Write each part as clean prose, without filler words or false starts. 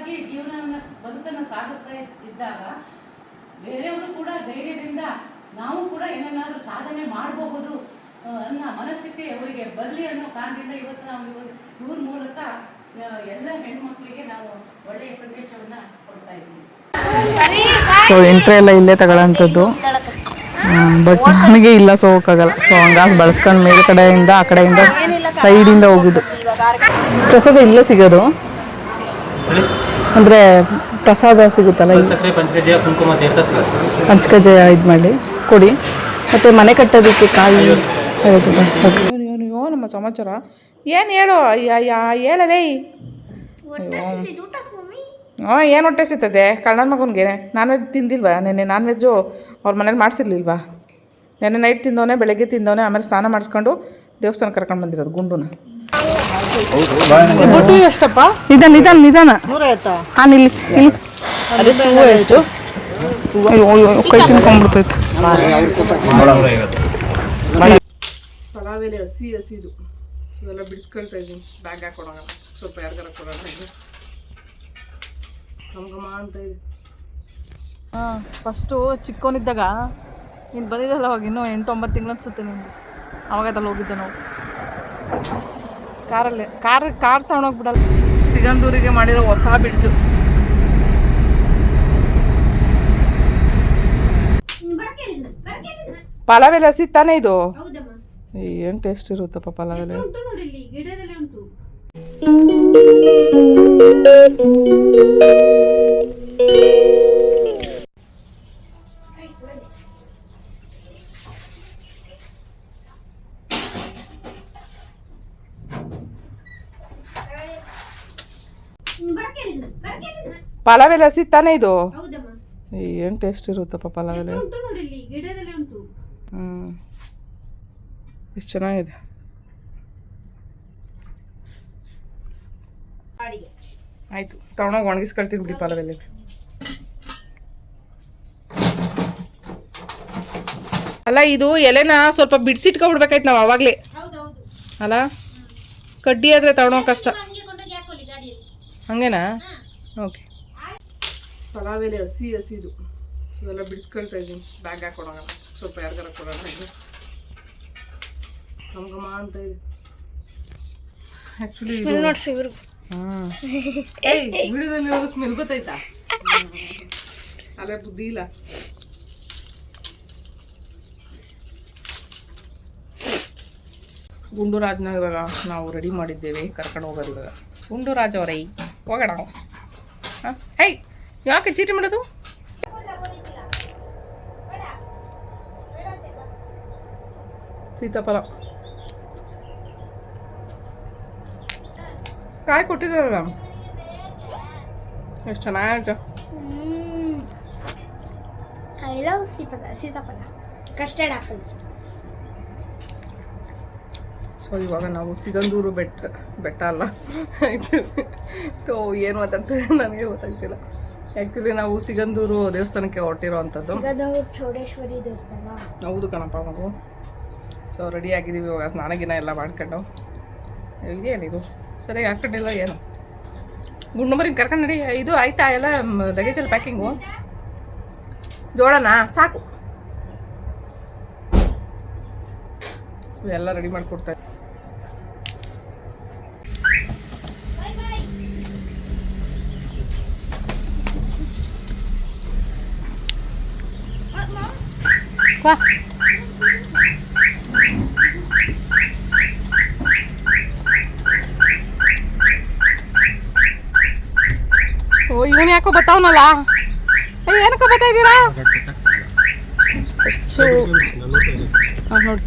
ಆರಾಮಾಗಿ ಬದುಕನ್ನು ಸಾಗಿಸ್ತಾ ಇದ್ದಾಗ ಬೇರೆಯವರು ಕೂಡ ಧೈರ್ಯದಿಂದ ನಾವು ಕೂಡ ಏನನ್ನಾದರೂ ಸಾಧನೆ ಮಾಡಬಹುದು ಅನ್ನೋ ಮನಸ್ಥಿತಿ ಅವರಿಗೆ ಬರಲಿ ಅನ್ನೋ ಕಾರಣದಿಂದ ಇವತ್ತು ನಾವು ಇವ್ರ ಮೂಲಕ ಎಲ್ಲ ಹೆಣ್ಮಕ್ಳಿಗೆ ನಾವು ಒಳ್ಳೆಯ ಸಂದೇಶವನ್ನು ಕೊಡ್ತಾ ಇದ್ದೀವಿ. ಸೊ ಎಂಟ್ರಿ ಎಲ್ಲ ಇಲ್ಲೇ ತಗೊಳ್ಳೋಂಥದ್ದು, ಬಟ್ ನಮಗೆ ಇಲ್ಲ ಸೊ ಹೋಗೋಕ್ಕಾಗಲ್ಲ. ಸೊ ಹಂಗಾಗಿ ಬಳಸ್ಕೊಂಡು ಮೇಲ್ಗಡೆಯಿಂದ ಆ ಕಡೆಯಿಂದ ಸೈಡಿಂದ ಹೋಗುದು. ಪ್ರಸಾದ ಇಲ್ಲೇ ಸಿಗೋದು ಅಂದರೆ ಪ್ರಸಾದ ಸಿಗುತ್ತಲ್ಲ, ಪಂಚಕಜ್ಜಾಯ ಇದು ಮಾಡಿ ಕೊಡಿ. ಮತ್ತು ಮನೆ ಕಟ್ಟೋದಕ್ಕೆ ಕಾಯಿ. ಅಯ್ಯೋ ನಮ್ಮ ಸಮಾಚಾರ ಏನು ಹೇಳು, ಹೇಳಲೇ. ಏನು ಹೊಟ್ಟೆ ಸಿಗ್ತದೆ ಕಳ್ಳನ ಮಗನಿಗೆ? ನಾನ್ ವೆಜ್ ತಿಂದಿಲ್ವಾ ನೆನ್ನೆ? ನಾನ್ ವೆಜ್ಜು ಅವ್ರ ಮನೇಲಿ ಮಾಡಿಸಿರ್ಲಿಲ್ವಾ? ನೆನ್ನೆ ನೈಟ್ ತಿಂದವನೇ, ಬೆಳಗ್ಗೆ ತಿಂದವನೇ, ಆಮೇಲೆ ಸ್ನಾನ ಮಾಡಿಸ್ಕೊಂಡು ದೇವಸ್ಥಾನ ಕರ್ಕೊಂಡು ಬಂದಿರೋದು ಗುಂಡುನ. ಬುಟ್ಟಿ ಎಷ್ಟಪ್ಪ? ನಿಧಾನ ಹಾಂ ಇಲ್ಲಿ ಅದೆಷ್ಟು ಹೂವು ಎಷ್ಟು? ಕೈ ತಿನ್ಕೊಂಡ್ಬಿಡ್ತೈತೆ. ಪಲಾವ್ ಎಲೆ ಹಸಿದು ಸೊ ಎಲ್ಲ ಬಿಡಿಸ್ಕೊಳ್ತಾ ಇದ್ದೀನಿ. ಬ್ಯಾಗ್ ಹಾಕೊಳೋಣ, ಸ್ವಲ್ಪ ಯಾರಿಗಾರ ಕೊಡೋಣ. ಗಮ ಅಂತ ಇದೆ. ಹಾಂ, ಫಸ್ಟು ಚಿಕ್ಕವನಿದ್ದಾಗ ನೀನು ಬಂದಿದ್ದಲ್ಲ ಅವಾಗ ಇನ್ನೂ 8-9 ತಿಂಗಳು ಅನಿಸುತ್ತೆ ನಿಮಗೆ. ಅವಾಗದಲ್ಲಿ ಹೋಗಿದ್ದೆ ನಾವು ಕಾರಲ್ಲೇ. ಕಾರ್ ತಗೊಂಡೋಗ್ಬಿಡಲ್ಲ. ಸಿಗಂದೂರಿಗೆ ಮಾಡಿರೋ ಹೊಸ ಬಿಡ್ಜು. ಪಲಾವೆಲೆ ಹಸಿ ತಾನೇ ಇದು? ಏನು ಟೇಸ್ಟ್ ಇರುತ್ತಪ್ಪ ಪಲಾವೆಲೆ. ಪಲಾವೆಲೆ ಹಸಿ ತಾನೇ ಇದು? ಏನು ಟೇಸ್ಟ್ ಇರುತ್ತಪ್ಪ ಪಲಾವೆಲೆ. ಎಷ್ಟು ಚೆನ್ನಾಗಿದೆ. ಆಯ್ತು, ತಗೊಂಡೋಗಿ ಒಣಗಿಸ್ಕೊಳ್ತೀನಿ ಬಿಡಿ ಪಲಾವೆಲೆ. ಅಲ್ಲ ಇದು ಎಲೆನ ಸ್ವಲ್ಪ ಬಿಡಿಸಿಟ್ಕೊಬಿಡ್ಬೇಕಾಯ್ತು ನಾವು ಅವಾಗಲೇ ಅಲ್ಲ. ಕಡ್ಡಿ ಆದರೆ ತಗೊಂಡೋಗಿ ಕಷ್ಟ. ಹಂಗೇನಾ? ಓಕೆ. ಪಲಾವೆಲೆ ಹಸಿದು ಸೊ ಎಲ್ಲ ಬಿಡಿಸ್ಕೊಳ್ತಾ ಇದ್ದೀನಿ. ಬ್ಯಾಗ್ ಹಾಕೊಳೋಣ, ಸ್ವಲ್ಪ ಯಾರಿಗಾರ ಕೊಡೋಣ. ಗಮ ಅಂತ ಇದೆ. ಆ್ಯಕ್ಚುಲಿ ಹಾಂ, ವಿಡಿಯೋದಲ್ಲಿ ಇವಾಗ ಸ್ಮೆಲ್ ಗೊತ್ತಾಯ್ತಾ? ಅಲ್ಲೇ ಬುದ್ಧಿ ಇಲ್ಲ. ಗುಂಡುರಾಜ್ನ ಇವಾಗ ನಾವು ರೆಡಿ ಮಾಡಿದ್ದೇವೆ, ಕರ್ಕೊಂಡು ಹೋಗೋದು ಇವಾಗ. ಗುಂಡುರಾಜ್ ಅವರೈ ಹೋಗೋಣ. ಹಾಂ, ಹೈ ಯಾಕೆ ಚೀಟಿ ಮಾಡೋದು? ಸೀತಾಫಲ ಕಾಯಿ ಕೊಟ್ಟಿದ್ದಾರಲ್ಲ, ಎಷ್ಟು ಚೆನ್ನಾಗಿದೆ. ಐ ಲವ್ ಸೀತಾಫಲ, ಕಸ್ಟರ್ಡ್ ಆಪಲ್. ಸೊ ಇವಾಗ ನಾವು ಸಿಗಂದೂರು ಬೆಟ್ಟ ಅಲ್ಲ ತೋ ಏನು ಮಾತಾಡ್ತಿದೆ ನನಗೆ ಗೊತ್ತಾಗ್ತಿಲ್ಲ. ಆ್ಯಕ್ಚುಲಿ ನಾವು ಸಿಗಂದೂರು ದೇವಸ್ಥಾನಕ್ಕೆ ಹೊರಟಿರೋ ಅಂಥದ್ದು. ಚೌಡೇಶ್ವರಿ ದೇವಸ್ಥಾನ. ಹೌದು ಕಣಪ್ಪ ನಾವು. ಸೊ ರೆಡಿ ಆಗಿದ್ದೀವಿ ಇವಾಗ, ಸ್ನಾನಗಿನ ಎಲ್ಲ ಮಾಡ್ಕೊಂಡು. ಏನಿದು ಸರಿಯಾಗಿ ಹಾಕೊಂಡಿಲ್ಲ ಏನು? ಗುಂಡುಮರಿಗೆ ಕರ್ಕೊಂಡು ನಡಿ. ಇದು ಆಯ್ತಾ ಎಲ್ಲ ಲಗೇಜಲ್ಲಿ ಪ್ಯಾಕಿಂಗು? ಜೋಡೋಣ ಸಾಕು. ಎಲ್ಲ ರೆಡಿ ಮಾಡಿಕೊಡ್ತಾರೆ. ವಾ ಓ ಇವನು ಯಾಕೋ ಬತ್ತಾವನಲ್ಲ. ಏನಕ್ಕೋ ಬರ್ತಾ ಇದ್ದೀರಾ? ಹಾಂ ನೋಡಿ,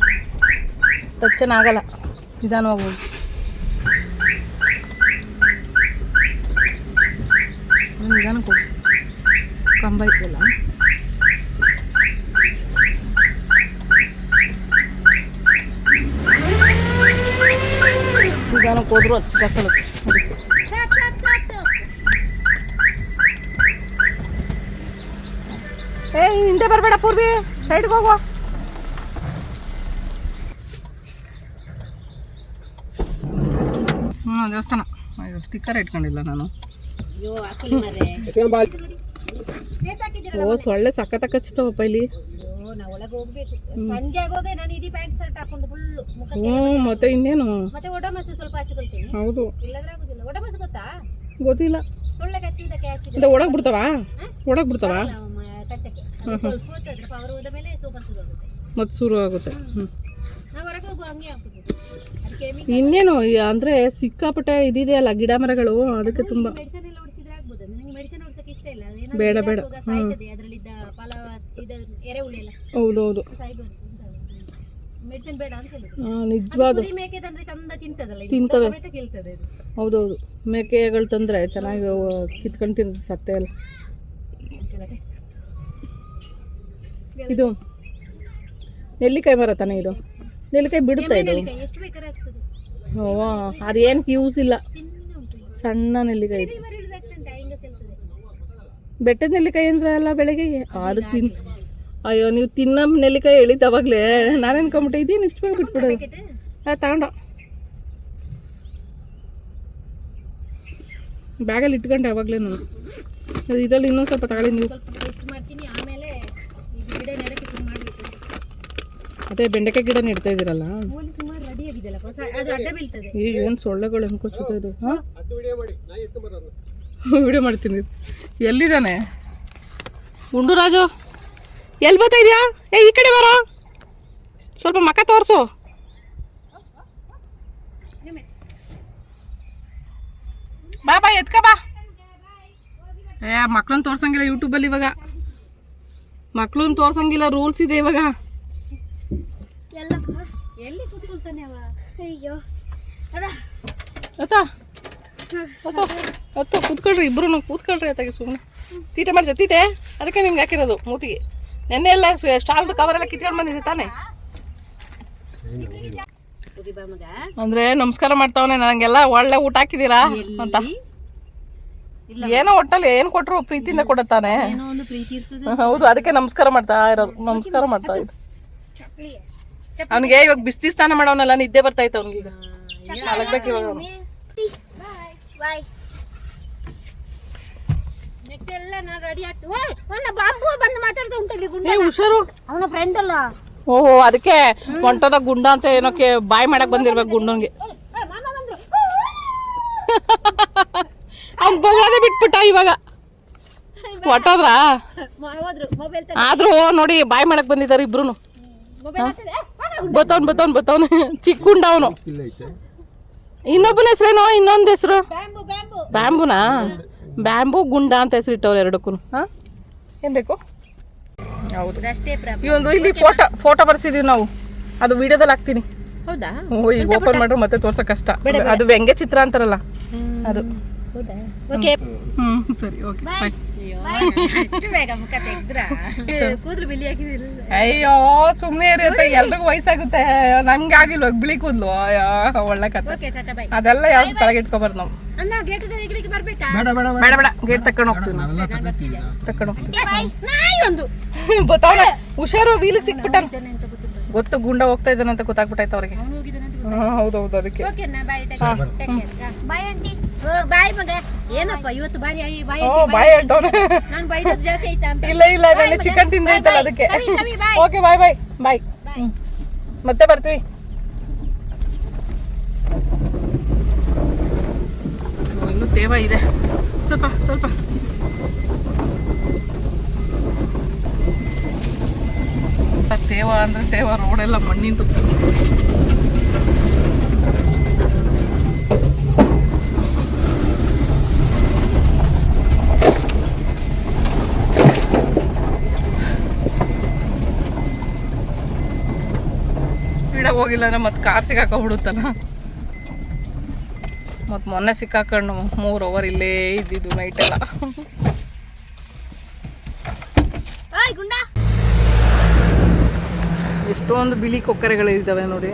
ಟಚ್ ಆಗಲ್ಲ, ನಿಧಾನವಾಗಿ ಹೋಗಿ. ನಿಧಾನಕ್ಕೆ ಹೋಗಿ, ಕಂಬ ಇದೆಯಲ್ಲ. ನಿಧಾನಕ್ಕೆ ಹೋದ್ರು ಅದು ಸಿಕ್ಕಾಕೊಳ್ಳುತ್ತೆ. ಹಿಂದೆ ಬರಬೇಡ ಪೂರ್ವಿ, ಸೈಡ್ಗೆ ಹೋಗುವ. ದೇವಸ್ಥಾನ ಸ್ಟಿಕ್ಕರ್ ಇಟ್ಕೊಂಡಿಲ್ಲ ನಾನು. ಅಯ್ಯೋ ಹಾಕಲಿ ಮರೆ. ಓ ಸೊಳ್ಳೆ ಸಖತ್ ಕಚ್ಚುತ್ತವಪ್ಪ ಇಲ್ಲಿ. ಅಯ್ಯೋ ನಾ ಒಳಗೆ ಹೋಗ್ಬೇಕು. ಸಂಜೆ ಆಗೋಗೆ ನಾನು ಇಡೀ ಪ್ಯಾಂಟ್ ಶರ್ಟ್ ಹಾಕೊಂಡು ಫುಲ್ಲು ಮುಖ. ಮತ್ತೆ ಇನ್ನೇನು. ಮತ್ತೆ ಒಡಮಸೆ ಸ್ವಲ್ಪ ಹಚ್ಕೊಳ್ತೀನಿ. ಹೌದು. ಇಲ್ಲದ್ರೆ ಆಗುದಿಲ್ಲ. ಒಡಮಸೆ ಗೊತ್ತಾ? ಗೊತ್ತಿಲ್ಲ. ಸೊಳ್ಳೆ ಕಚ್ಚಿದ್ದಕ್ಕೆ ಹಚ್ಚಿದ. ಅಂದ್ರೆ ಒಳಗೆ ಬಿಡ್ತಾವ? ಒಳಗೆ ಬಿಡ್ತಾವ? ಕಚ್ಚಕ್ಕೆ. ಸ್ವಲ್ಪ ಹೊತ್ತು ಅದ್ರ ಪವರ್ ಹೋದ ಮೇಲೆ ಸೋಪ ಶುರು ಆಗುತ್ತೆ. ಮತ್ತೆ ಶುರು ಆಗುತ್ತೆ. ನಾವು ಹೊರಗೆ ಹೋಗುವ ಹಂಗೆ ಹಾಕುದು. ಅದಕ್ಕೆ ಇನ್ನೇನು ಅಂದ್ರೆ ಸಿಕ್ಕಾಪಟ್ಟೆ ಇದಿದೆಯಲ್ಲ ಗಿಡ ಮರಗಳು, ಅದಕ್ಕೆ ತುಂಬಾ. ಮೆಡಿಸಿನ್ ಎಲ್ಲ ಹೊಡಿಸಿದ್ರೆ ಆಗ್ಬೋದು. ನನಗೆ ಮೆಡಿಸಿನ್ ಹೊಡ್ಸಕ್ಕೆ ಇಷ್ಟ ಇಲ್ಲ. ಬೇಡ ಬೇಡ. ಸಾಯ್ತದೆ ಅದರಲ್ಲಿದ್ದ ಫಲ ಇದು ಎರೆಹುಳು ಎಲ್ಲ. ಹೌದೌದು. ಸಾಯ್ಬಾರ್ದು. ಮೆಡಿಸಿನ್ ಬೇಡ ಅಂತ ಹೇಳುದು. ನಿಜವಾದ ಕುರಿ ಮೇಕೆ ತಂದ್ರೆ ಚಂದ ತಿಂತದಲ್ಲ, ತಿಂತವೆ. ಸಮೇತ ಕೇಳ್ತದೆ ಇದು. ಹೌದೌದು. ಮೇಕೆಗಳು ತಂದ್ರೆ ಚೆನ್ನಾಗಿ ಕಿತ್ಕೊಂಡು ತಿಂತದೆ ಸತ್ತೆ ಎಲ್ಲ. ಇದು ನೆಲ್ಲಿಕಾಯಿ ಮರ ತಾನೆ ಇದು. ನೆಲ್ಲಿಕಾಯಿ ಬಿಡುತ್ತಾ ಇದು? ಎಷ್ಟು ಬೇಕಾದ್ರೆ ಆಗ್ತದೆ. ಓ ಅದೇನಕ್ಕೆ ಯೂಸ್ ಇಲ್ಲ. ಸಣ್ಣ ಉಂಟು ಇದು. ಸಣ್ಣ ನೆಲ್ಲಿಕಾಯಿ ಇದು. ಇವರು ಹಿಡಿದಾಗ್ತಂತೆ ಹಿಂಗ ಸೇರ್ತದೆ. ಬೆಟ್ಟದ ನೆಲ್ಲಿಕಾಯಿ ಅಂದ್ರೆ ಅಲ್ಲ ಬೆಳಗ್ಗೆ ಅದು ತಿನ್. ಅಯ್ಯೋ ನೀವು ತಿನ್ನೋ ನೆಲ್ಲಿಕಾಯಿ ಎಳಿತಾವಾಗಲೇ ನಾನು ಅನ್ಕೊಂಬಿಟ್ಟೆ ಇದೇನು ಇಷ್ಟು ಬೇಗ ಬಿಟ್ಬಿಡೋದು. ತಗೊಂಡ ಬ್ಯಾಗಲ್ಲಿ ಇಟ್ಕೊಂಡೆ ಅವಾಗಲೇ ನಾನು. ಇದರಲ್ಲಿ ಇನ್ನೊಂದು ಸ್ವಲ್ಪ ತಗೊಳ್ಳಿ ನೀವು. ಸ್ವಲ್ಪ ಟೇಸ್ಟ್ ಮಾಡ್ತೀನಿ, ಆಮೇಲೆ ಇದು ಗಿಡ ನೆಡಕ್ಕೆ ಶುರು ಮಾಡಬೇಕು. ಅದೇ ಬೆಂಡೆಕಾಯಿ ಗಿಡ ನೆಡ್ತಾ ಇದ್ದೀರಲ್ಲ, ಮೂಲಿ ಸುಮಾರು ರೆಡಿ ಆಗಿದೆಯಲ್ಲ, ಅದು ಅಡ್ಡ ಬೀಳ್ತದೆ. ಈಗ ಏನು ಸೊಳ್ಳೆಗಳು ಹೆಂಗೆ ಇದು. ಹಾಂ ವಿಡಿಯೋ ಮಾಡ್ತೀನಿ. ಎಲ್ಲಿದ್ದಾನೆ ಗುಂಡು ರಾಜು? ಎಲ್ಲಿ ಬರ್ತಾ ಇದೆಯಾ? ಈ ಕಡೆ ಬರೋ, ಸ್ವಲ್ಪ ಮಕ್ಕ ತೋರಿಸು. ಬಾ ಬಾ ಎತ್ಕ ಬಾ. ಮಕ್ಳನ್ನ ತೋರ್ಸಂಗಿಲ್ಲ ಯೂಟ್ಯೂಬಲ್ಲಿ ಇವಾಗ. ಮಕ್ಳನ್ನ ತೋರ್ಸಂಗಿಲ್ಲ, ರೂಲ್ಸ್ ಇದೆ ಇವಾಗ. ಎಲ್ಲಿ ಕೂತ್ಕೊಳ್ತಾನೆ ಅವ? ಅಯ್ಯೋ ಆಯ್ತಾ ಹೊತ್ತು ಕೂತ್ಕೊಳ್ರಿ, ಇಬ್ರು ಕೂತ್ಕೊಳ್ರಿ. ಆತಾಗಿ ಸುಮ್ಮನೆ ತೀಟೆ ಮಾಡ್ಸ ತೀಟೆ. ಅದಕ್ಕೆ ನಿಮ್ಗೆ ಹಾಕಿರೋದು ಮೂತಿಗೆ. ನೆನ್ನೆ ಎಲ್ಲ ಸ್ಟಾಲ್ದು ಕವರೆಲ್ಲ ಕಿತ್ಕೊಂಡು ಬಂದಿದೆ ತಾನೆ. ಅಂದ್ರೆ ನಮಸ್ಕಾರ ಮಾಡ್ತಾವನೆ, ನನಗೆಲ್ಲ ಒಳ್ಳೆ ಊಟ ಹಾಕಿದ್ದೀರಾ ಅಂತ. ಏನೋ ಒಟ್ಟಲ್ಲಿ ಏನು ಕೊಟ್ಟರು ಪ್ರೀತಿಯಿಂದ ಕೊಡುತ್ತಾನೆ. ಹೌದು, ಅದಕ್ಕೆ ನಮಸ್ಕಾರ ಮಾಡ್ತಾ ಇರೋದು. ನಮಸ್ಕಾರ ಮಾಡ್ತಾ ಇದ್ದು. ಅವನಿಗೆ ಇವಾಗ ಬಿಸಿ ಸ್ನಾನ ಮಾಡೋನಲ್ಲ, ನಿದ್ದೆ ಬರ್ತಾ ಇತ್ತು ಅವ್ನಿಗೆ. ಈಗ ಮಲಗ್ಬೇಕು ಇವಾಗ ಅವನು. ನೆಕ್ಸ್ಟ್ ಎಲ್ಲ ನಾನು ರೆಡಿ ಆಗ್ತೀವಿ. ಬಾಂಬು ಬಂದು ಮಾತಾಡ್ತಾ ಉಂಟಲ್ಲಿ ಗುಂಡ. ಹುಷಾರು, ಅವನ ಫ್ರೆಂಡ್ ಅಲ್ಲ. ಓಹೋ, ಅದಕ್ಕೆ ಹೊಂಟೋದ ಗುಂಡ ಅಂತ ಏನೋಕೆ ಬಾಯ್ ಮಾಡಕ್ ಬಂದಿರ್ಬೇಕು ಗುಂಡಂಗೆ. ಅವ್ನು ಬೊಗಳದೆ ಬಿಟ್ಬಿಟ್ಟ ಇವಾಗ. ಹೊಟ್ಟೋದ್ರ ಆದ್ರೂ ನೋಡಿ ಬಾಯ್ ಮಾಡಕ್ ಬಂದಿದ್ದಾರೆ ಇಬ್ರು. ಬತ್ತವನ್ ಚಿಕ್ಕ ಗುಂಡ ಅವನು. ಇನ್ನೊಬ್ಬನ ಹೆಸರೇನೋ, ಇನ್ನೊಂದು ಹೆಸರು ಬ್ಯಾಂಬುನಾ? ಬ್ಯಾಂಬು ಗುಂಡ ಅಂತ ಹೆಸರಿಟ್ಟವ್ರು ಎರಡಕ್ಕೂ. ಹಾ ಏನ್ ಬೇಕು? ಹೌದು, ಈ ಒಂದು ಇಲ್ಲಿ ಫೋಟೋ ಬರ್ಸಿದೀವಿ ನಾವು. ಅದು ವಿಡಿಯೋದಲ್ಲಿ ಹಾಕ್ತೀನಿ. ಹೌದಾ? ಈಗ ಓಪನ್ ಮಾಡ್ರೆ ಮತ್ತೆ ತೋರ್ಸಕ್ ಕಷ್ಟ. ಅದು ವ್ಯಂಗ್ಯ ಚಿತ್ರ ಅಂತಾರಲ್ಲ ಅದು. ಸರಿ, ಓಕೆ ಬಾಯ್. ಕೂದಲು ಬಿಳಿ ಹಾಕಿದಿಲ್ಲ. ಅಯ್ಯೋ ಸುಮ್ನೆ ಇರಿ ಅಂತ. ಎಲ್ರಿಗೂ ವಯಸ್ಸಾಗುತ್ತೆ, ನಮ್ಗೆ ಆಗಿಲ್ವ ಬಿಳಿ ಕೂದ್ಲು. ಅಯ್ಯೋ ಒಳ್ಳೆ ಕತೆ. ಅದೆಲ್ಲ ಯಾವ್ದು ತಲೆಗಿಟ್ಕೊಬಾರ್ದು ನಾವು. ಬೇಡ ಬೇಡ, ಗೇಟ್ ತಕೊಂಡು ಹೋಗ್ತೀವಿ. ಬತ್ತಾವನ ಹುಷಾರು, ವೀಲಿಗೆ ಸಿಕ್ಬಿಟ್ಟ. ಗೊತ್ತು, ಗುಂಡ ಹೋಗ್ತಾ ಇದ್ದಾನೆ ಅಂತ ಗೊತ್ತಾಗ್ಬಿಟ್ಟಾಯ್ತು ಅವ್ರಿಗೆ. ಹೌದೌದು, ಅದಕ್ಕೆ. ಬಾಯ್ ಮಗ, ಏನಪ್ಪ ಇವತ್ತು ಬಾರಿ ಬಾಯ್ ಹೇಳ್ತವ್ನೆ. ಜಾಸ್ತಿ ಆಯ್ತಾ ಅಂತ. ಇಲ್ಲ ನಾನು ಚಿಕನ್ ತಿಂದೈತಲ್ಲ ಅದಕ್ಕೆ. ಓಕೆ ಬಾಯ್ ಬಾಯ್ ಬಾಯ್. ಮತ್ತೆ ಬರ್ತೀವಿ. ಇನ್ನು ತೇವ ಇದೆ ಸ್ವಲ್ಪ. ತೇವ ಅಂದ್ರೆ ತೇವ, ರೋಡೆಲ್ಲ ಮಣ್ಣಿಂದು. ಸ್ಪೀಡಾಗಿ ಹೋಗಿಲ್ಲ ಅಂದ್ರೆ ಮತ್ತೆ ಕಾರ್ ಸಿಕ್ಕಾಕೊಂಡ್ಬಿಡುತ್ತಲ್ಲ. ಮತ್ತು ಮೊನ್ನೆ ಸಿಕ್ಕಾಕೊಂಡು 3 ಅವರ್ ಇಲ್ಲೇ ಇದ್ದಿದ್ದು ನೈಟೆಲ್ಲ. ಎಷ್ಟೊಂದು ಬಿಳಿ ಕೊಕ್ಕರೆಗಳಿದ್ದಾವೆ ನೋಡಿ.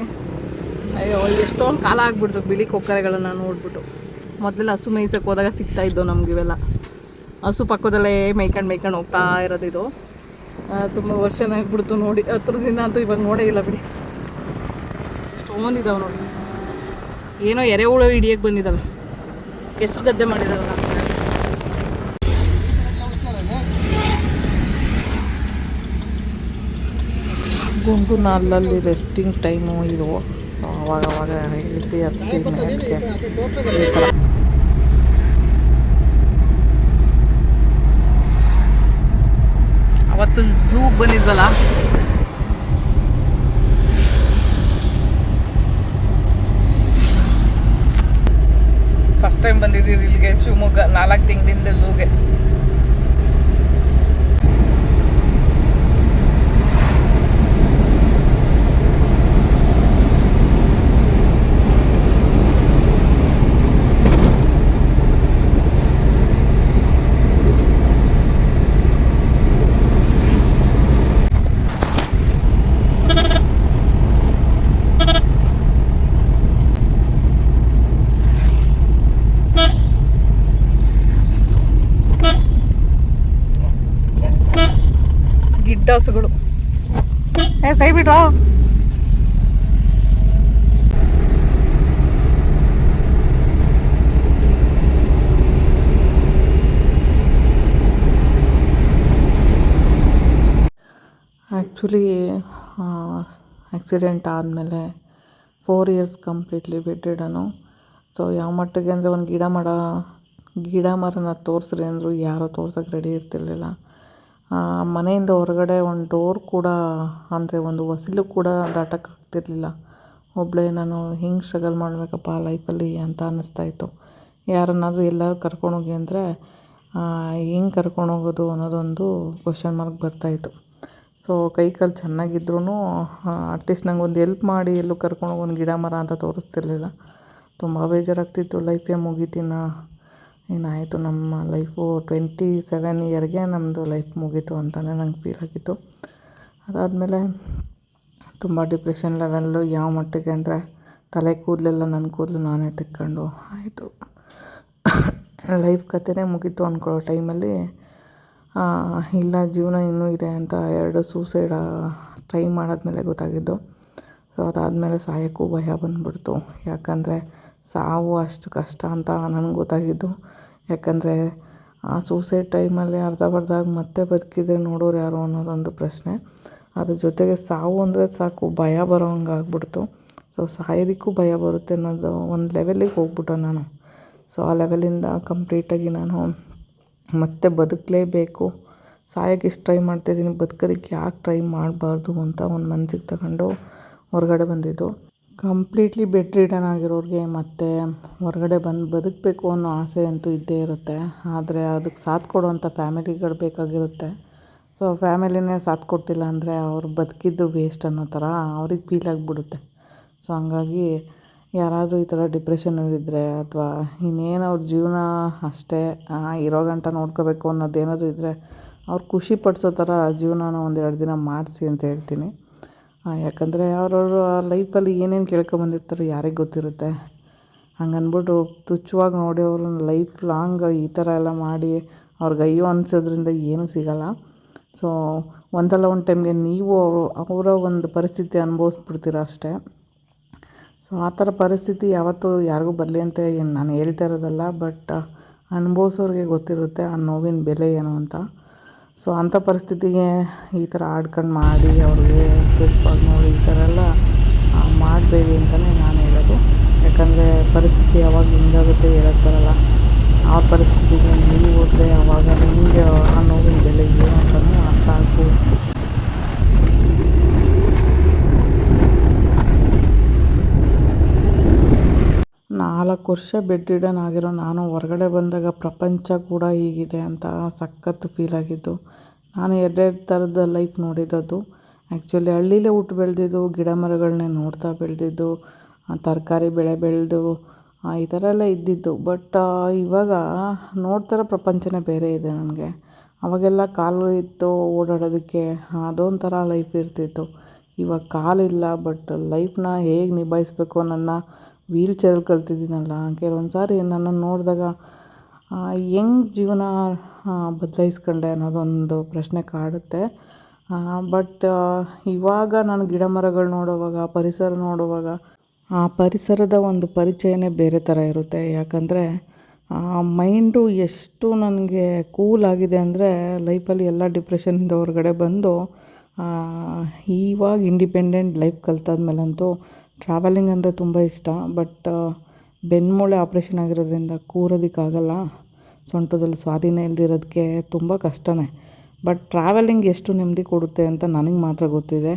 ಅಯ್ಯೋ, ಎಷ್ಟೊಂದು ಕಾಲ ಆಗ್ಬಿಡ್ತು ಬಿಳಿ ಕೊಕ್ಕರೆಗಳನ್ನ ನೋಡ್ಬಿಟ್ಟು. ಮೊದಲೆಲ್ಲ ಹಸು ಮೇಯ್ಸಕ್ಕೆ ಹೋದಾಗ ಸಿಗ್ತಾ ಇದ್ದವು ನಮ್ಗೆ ಇವೆಲ್ಲ. ಹಸು ಪಕ್ಕದಲ್ಲೇ ಮೇಯ್ಕೊಂಡು ಹೋಗ್ತಾ ಇರೋದು ಇದು. ತುಂಬ ವರ್ಷನೇ ಆಗ್ಬಿಡ್ತು ನೋಡಿ. ಹತ್ರದಿಂದ ಅಂತೂ ಇವಾಗ ನೋಡೇ ಇಲ್ಲ ಬಿಡಿ. ಎಷ್ಟೊಂದು ಇದಾವೆ ನೋಡಿ. ಏನೋ ಎರೆಹುಳು ಹಿಡಿಯಕ್ಕೆ ಬಂದಿದ್ದಾವೆ. ಕೆಸರು ಗದ್ದೆ ಮಾಡಿದಾರಲ್ಲ. ಗುಂಡುನ ಅಲ್ಲಲ್ಲಿ ರೆಸ್ಟಿಂಗ್ ಟೈಮು ಇದು, ಅವಾಗವಾಗ ಇಳಿಸಿ ಹತ್ತಿಸಿ ಮೇಲಕ್ಕೆ ಈ ಥರ. ಅವತ್ತು ಝೂಗೆ ಬಂದಿದ್ವಲ್ಲ, ಫಸ್ಟ್ ಟೈಮ್ ಬಂದಿದ್ದೀವಿ ಇಲ್ಲಿಗೆ ಶಿವಮೊಗ್ಗ, 4 ತಿಂಗಳಿಂದ ಝೂಗೆ. ಗಿಡ್ಡ ಹಸುಗಳು. ಸೈ ಬಿಡ್ರೋ. ಆ್ಯಕ್ಚುಲಿ ಆಕ್ಸಿಡೆಂಟ್ ಆದಮೇಲೆ 4 ಇಯರ್ಸ್ ಕಂಪ್ಲೀಟ್ಲಿ ಬೆಡ್ ರಿಡನು. ಸೊ ಯಾವ ಮಟ್ಟಿಗೆ ಅಂದರೆ ಒಂದು ಗಿಡ ಮರನ ತೋರಿಸ್ರಿ ಅಂದರು ಯಾರೂ ತೋರ್ಸೋಕ್ಕೆ ರೆಡಿ ಇರ್ತಿರ್ಲಿಲ್ಲ. ಮನೆಯಿಂದ ಹೊರಗಡೆ ಒಂದು ಡೋರ್ ಕೂಡ, ಅಂದರೆ ಒಂದು ಹೊಸಿಲು ಕೂಡ ದಾಟಕ್ಕೆ ಆಗ್ತಿರ್ಲಿಲ್ಲ. ಒಬ್ಬಳೇ ನಾನು ಹಿಂಗೆ ಸ್ಟ್ರಗಲ್ ಮಾಡಬೇಕಪ್ಪ ಲೈಫಲ್ಲಿ ಅಂತ ಅನ್ನಿಸ್ತಾಯಿತ್ತು. ಯಾರನ್ನಾದರೂ ಎಲ್ಲರೂ ಕರ್ಕೊಂಡೋಗಿ ಅಂದರೆ ಹೆಂಗೆ ಕರ್ಕೊಂಡೋಗೋದು ಅನ್ನೋದೊಂದು ಕ್ವಶನ್ ಮಾರ್ಕ್ ಬರ್ತಾಯಿತ್ತು. ಸೊ ಕೈ ಕಾಲು ಚೆನ್ನಾಗಿದ್ರೂ ಅಟ್ಲೀಸ್ಟ್ ನಂಗೆ ಒಂದು ಹೆಲ್ಪ್ ಮಾಡಿ ಎಲ್ಲೂ ಕರ್ಕೊಂಡೋಗಿ ಒಂದು ಗಿಡ ಮರ ಅಂತ ತೋರಿಸ್ತಿರ್ಲಿಲ್ಲ. ತುಂಬ ಬೇಜಾರಾಗ್ತಿತ್ತು. ಲೈಫೇ ಮುಗೀತಿನ, ಏನಾಯಿತು ನಮ್ಮ ಲೈಫು 27 ಇಯರ್ಗೆ ನಮ್ಮದು ಲೈಫ್ ಮುಗೀತು ಅಂತಲೇ ನಂಗೆ ಫೀಲ್ ಆಗಿತ್ತು. ಅದಾದಮೇಲೆ ತುಂಬ ಡಿಪ್ರೆಷನ್ ಲೆವೆಲ್ಲು ಯಾವ ಮಟ್ಟಿಗೆ ಅಂದರೆ ತಲೆ ಕೂದಲೆಲ್ಲ ನನ್ನ ಕೂದಲು ನಾನೇ ತೆಕ್ಕೊಂಡು ಆಯಿತು. ಲೈಫ್ ಕಥೆನೇ ಮುಗೀತು ಅಂದ್ಕೊಳ್ಳೋ ಟೈಮಲ್ಲಿ ಇಲ್ಲ ಜೀವನ ಇನ್ನೂ ಇದೆ ಅಂತ 2 ಸೂಸೈಡ್ ಟ್ರೈ ಮಾಡಾದ್ಮೇಲೆ ಗೊತ್ತಾಗಿದ್ದು. ಸೊ ಅದಾದಮೇಲೆ ಸಾಯೋಕ್ಕೂ ಭಯ ಬಂದುಬಿಡ್ತು. ಯಾಕಂದರೆ ಸಾವು ಅಷ್ಟು ಕಷ್ಟ ಅಂತ ನನಗೆ ಗೊತ್ತಾಗಿದ್ದು. ಯಾಕಂದರೆ ಆ ಸೂಸೈಡ್ ಟೈಮಲ್ಲಿ ಅರ್ಧಬರ್ಧಾಗಿ ಮತ್ತೆ ಬದುಕಿದ್ರೆ ನೋಡೋರು ಯಾರು ಅನ್ನೋದೊಂದು ಪ್ರಶ್ನೆ. ಅದ್ರ ಜೊತೆಗೆ ಸಾವು ಅಂದರೆ ಸಾಕು ಭಯ ಬರೋ ಹಂಗೆ ಆಗ್ಬಿಡ್ತು. ಸೊ ಸಾಯೋದಕ್ಕೂ ಭಯ ಬರುತ್ತೆ ಅನ್ನೋದು ಒಂದು ಲೆವೆಲಿಗೆ ಹೋಗ್ಬಿಟ್ಟೆ ನಾನು. ಸೊ ಆ ಲೆವೆಲಿಂದ ಕಂಪ್ಲೀಟಾಗಿ ನಾನು ಮತ್ತೆ ಬದುಕಲೇಬೇಕು, ಸಾಯೋಕ್ಕೆ ಇಷ್ಟು ಟ್ರೈ ಮಾಡ್ತಾಯಿದ್ದೀನಿ, ಬದುಕೋದಕ್ಕೆ ಯಾಕೆ ಟ್ರೈ ಮಾಡಬಾರ್ದು ಅಂತ ಒಂದು ಮನಸ್ಸಿಗೆ ತಗೊಂಡು ಹೊರಗಡೆ ಬಂದಿದ್ದು. ಕಂಪ್ಲೀಟ್ಲಿ ಬೆಡ್ ರಿಡನ್ ಆಗಿರೋರಿಗೆ ಮತ್ತು ಹೊರಗಡೆ ಬಂದು ಬದುಕಬೇಕು ಅನ್ನೋ ಆಸೆ ಅಂತೂ ಇದ್ದೇ ಇರುತ್ತೆ. ಆದರೆ ಅದಕ್ಕೆ ಸಾಥ್ ಕೊಡುವಂಥ ಫ್ಯಾಮಿಲಿಗಳು ಬೇಕಾಗಿರುತ್ತೆ. ಸೊ ಫ್ಯಾಮಿಲಿನೇ ಸಾಥ್ ಕೊಟ್ಟಿಲ್ಲ ಅಂದರೆ ಅವ್ರು ಬದುಕಿದ್ದು ವೇಸ್ಟ್ ಅನ್ನೋ ಥರ ಅವ್ರಿಗೆ ಫೀಲ್ ಆಗಿಬಿಡುತ್ತೆ. ಸೊ ಹಂಗಾಗಿ ಯಾರಾದರೂ ಈ ಥರ ಡಿಪ್ರೆಷನಲ್ಲಿದ್ದರೆ ಅಥವಾ ಇನ್ನೇನು ಅವ್ರ ಜೀವನ ಅಷ್ಟೇ ಇರೋ ಗಂಟ ನೋಡ್ಕೋಬೇಕು ಅನ್ನೋದೇನಾದರೂ ಇದ್ದರೆ ಅವ್ರು ಖುಷಿ ಪಡಿಸೋ ಥರ ಜೀವನನ 1-2 ದಿನ ಮಾಡಿಸಿ ಅಂತ ಹೇಳ್ತೀನಿ. ಯಾಕಂದರೆ ಅವ್ರವ್ರ ಲೈಫಲ್ಲಿ ಏನೇನು ಕೇಳ್ಕೊಂಬಂದಿರ್ತಾರೆ ಯಾರಿಗೆ ಗೊತ್ತಿರುತ್ತೆ. ಹಂಗನ್ಬಿಟ್ಟು ತುಚ್ಛವಾಗಿ ನೋಡಿ ಅವ್ರನ್ನ ಲೈಫ್ ಲಾಂಗ್ ಈ ಥರ ಎಲ್ಲ ಮಾಡಿ ಅವ್ರಿಗೆ ಅಯ್ಯೋ ಅನಿಸೋದ್ರಿಂದ ಏನೂ ಸಿಗೋಲ್ಲ. ಸೊ ಒಂದಲ್ಲ ಒಂದು ಟೈಮ್ಗೆ ನೀವು ಅವರ ಒಂದು ಪರಿಸ್ಥಿತಿ ಅನುಭವಿಸ್ಬಿಡ್ತೀರ ಅಷ್ಟೇ. ಸೊ ಆ ಥರ ಪರಿಸ್ಥಿತಿ ಯಾವತ್ತೂ ಯಾರಿಗೂ ಬರಲಿ ಅಂತ ನಾನು ಹೇಳ್ತಾ ಇರೋದಲ್ಲ, ಬಟ್ ಅನುಭವಿಸೋರಿಗೆ ಗೊತ್ತಿರುತ್ತೆ ಆ ನೋವಿನ ಬೆಲೆ ಏನು ಅಂತ. ಸೊ ಅಂಥ ಪರಿಸ್ಥಿತಿಗೆ ಈ ಥರ ಆಡ್ಕೊಂಡು ಮಾಡಿ ಅವ್ರಿಗೆ ತುಚ್ಛವಾಗಿ ನೋಡಿ ಈ ಥರ ಎಲ್ಲ ಮಾಡಬೇಡಿ ಅಂತಲೇ ನಾನು ಹೇಳೋದು. ಯಾಕಂದರೆ ಪರಿಸ್ಥಿತಿ ಯಾವಾಗ ಹಿಂಗಾಗುತ್ತೆ ಹೇಳೋಕ್ಕೆ ಬರೋಲ್ಲ. ಆ ಪರಿಸ್ಥಿತಿಗೆ ನೀವು ಹೋದರೆ ಆವಾಗ ನಿಮಗೆ ಆ ನೋವಿನ ಬೆಲೆ ಏನು ಅಂತಲೂ ಅರ್ಥ ಆಗ್ಬೋದು. 4 ವರ್ಷ ಬೆಡ್ ರಿಡನ್ ಆಗಿರೋ ನಾನು ಹೊರಗಡೆ ಬಂದಾಗ ಪ್ರಪಂಚ ಕೂಡ ಹೀಗಿದೆ ಅಂತ ಸಖತ್ತು ಫೀಲ್ ಆಗಿದ್ದು. ನಾನು 2 ಥರದ ಲೈಫ್ ನೋಡಿದ್ದು. ಆ್ಯಕ್ಚುಲಿ ಹಳ್ಳೀಲೇ ಹುಟ್ಟು ಬೆಳೆದಿದ್ದು, ಗಿಡ ಮರಗಳನ್ನೇ ನೋಡ್ತಾ ಬೆಳೆದಿದ್ದು, ತರಕಾರಿ ಬೆಳೆ ಬೆಳೆದು ಈ ಥರ ಎಲ್ಲ ಇದ್ದಿದ್ದು. ಬಟ್ ಇವಾಗ ನೋಡ್ತಾರೋ ಪ್ರಪಂಚನೇ ಬೇರೆ ಇದೆ ನನಗೆ. ಅವಾಗೆಲ್ಲ ಕಾಲು ಇತ್ತು ಓಡಾಡೋದಕ್ಕೆ, ಅದೊಂಥರ ಲೈಫ್ ಇರ್ತಿತ್ತು. ಇವಾಗ ಕಾಲಿಲ್ಲ, ಬಟ್ ಲೈಫ್ನ ಹೇಗೆ ನಿಭಾಯಿಸ್ಬೇಕು ನನ್ನ ವೀಲ್ ಚೇರಲ್ಲಿ ಕಲ್ತಿದ್ದೀನಲ್ಲ. ಕೆಲವೊಂದು ಸಾರಿ ನನ್ನನ್ನು ನೋಡಿದಾಗ ಹೆಂಗೆ ಜೀವನ ಬದಲಾಯಿಸ್ಕೊಂಡೆ ಅನ್ನೋದೊಂದು ಪ್ರಶ್ನೆ ಕಾಡುತ್ತೆ. ಬಟ್ ಇವಾಗ ನಾನು ಗಿಡ ಮರಗಳು ನೋಡುವಾಗ, ಪರಿಸರ ನೋಡುವಾಗ ಆ ಪರಿಸರದ ಒಂದು ಪರಿಚಯನೇ ಬೇರೆ ಥರ ಇರುತ್ತೆ. ಯಾಕಂದರೆ ಮೈಂಡು ಎಷ್ಟು ನನಗೆ ಕೂಲ್ ಆಗಿದೆ ಅಂದರೆ ಲೈಫಲ್ಲಿ ಎಲ್ಲ ಡಿಪ್ರೆಷನಿಂದ ಹೊರಗಡೆ ಬಂದು ಇವಾಗ ಇಂಡಿಪೆಂಡೆಂಟ್ ಲೈಫ್ ಕಲ್ತಾದ್ಮೇಲಂತೂ ಟ್ರಾವೆಲಿಂಗ್ ಅಂದರೆ ತುಂಬ ಇಷ್ಟ. ಬಟ್ ಬೆನ್ಮೂಳೆ ಆಪ್ರೇಷನ್ ಆಗಿರೋದ್ರಿಂದ ಕೂರೋದಕ್ಕಾಗಲ್ಲ. ಸೊಂಟದಲ್ಲಿ ಸ್ವಾಧೀನ ಇಲ್ದಿರೋದಕ್ಕೆ ತುಂಬ ಕಷ್ಟನೇ. ಬಟ್ ಟ್ರಾವೆಲಿಂಗ್ ಎಷ್ಟು ನೆಮ್ಮದಿ ಕೊಡುತ್ತೆ ಅಂತ ನನಗೆ ಮಾತ್ರ ಗೊತ್ತಿದೆ.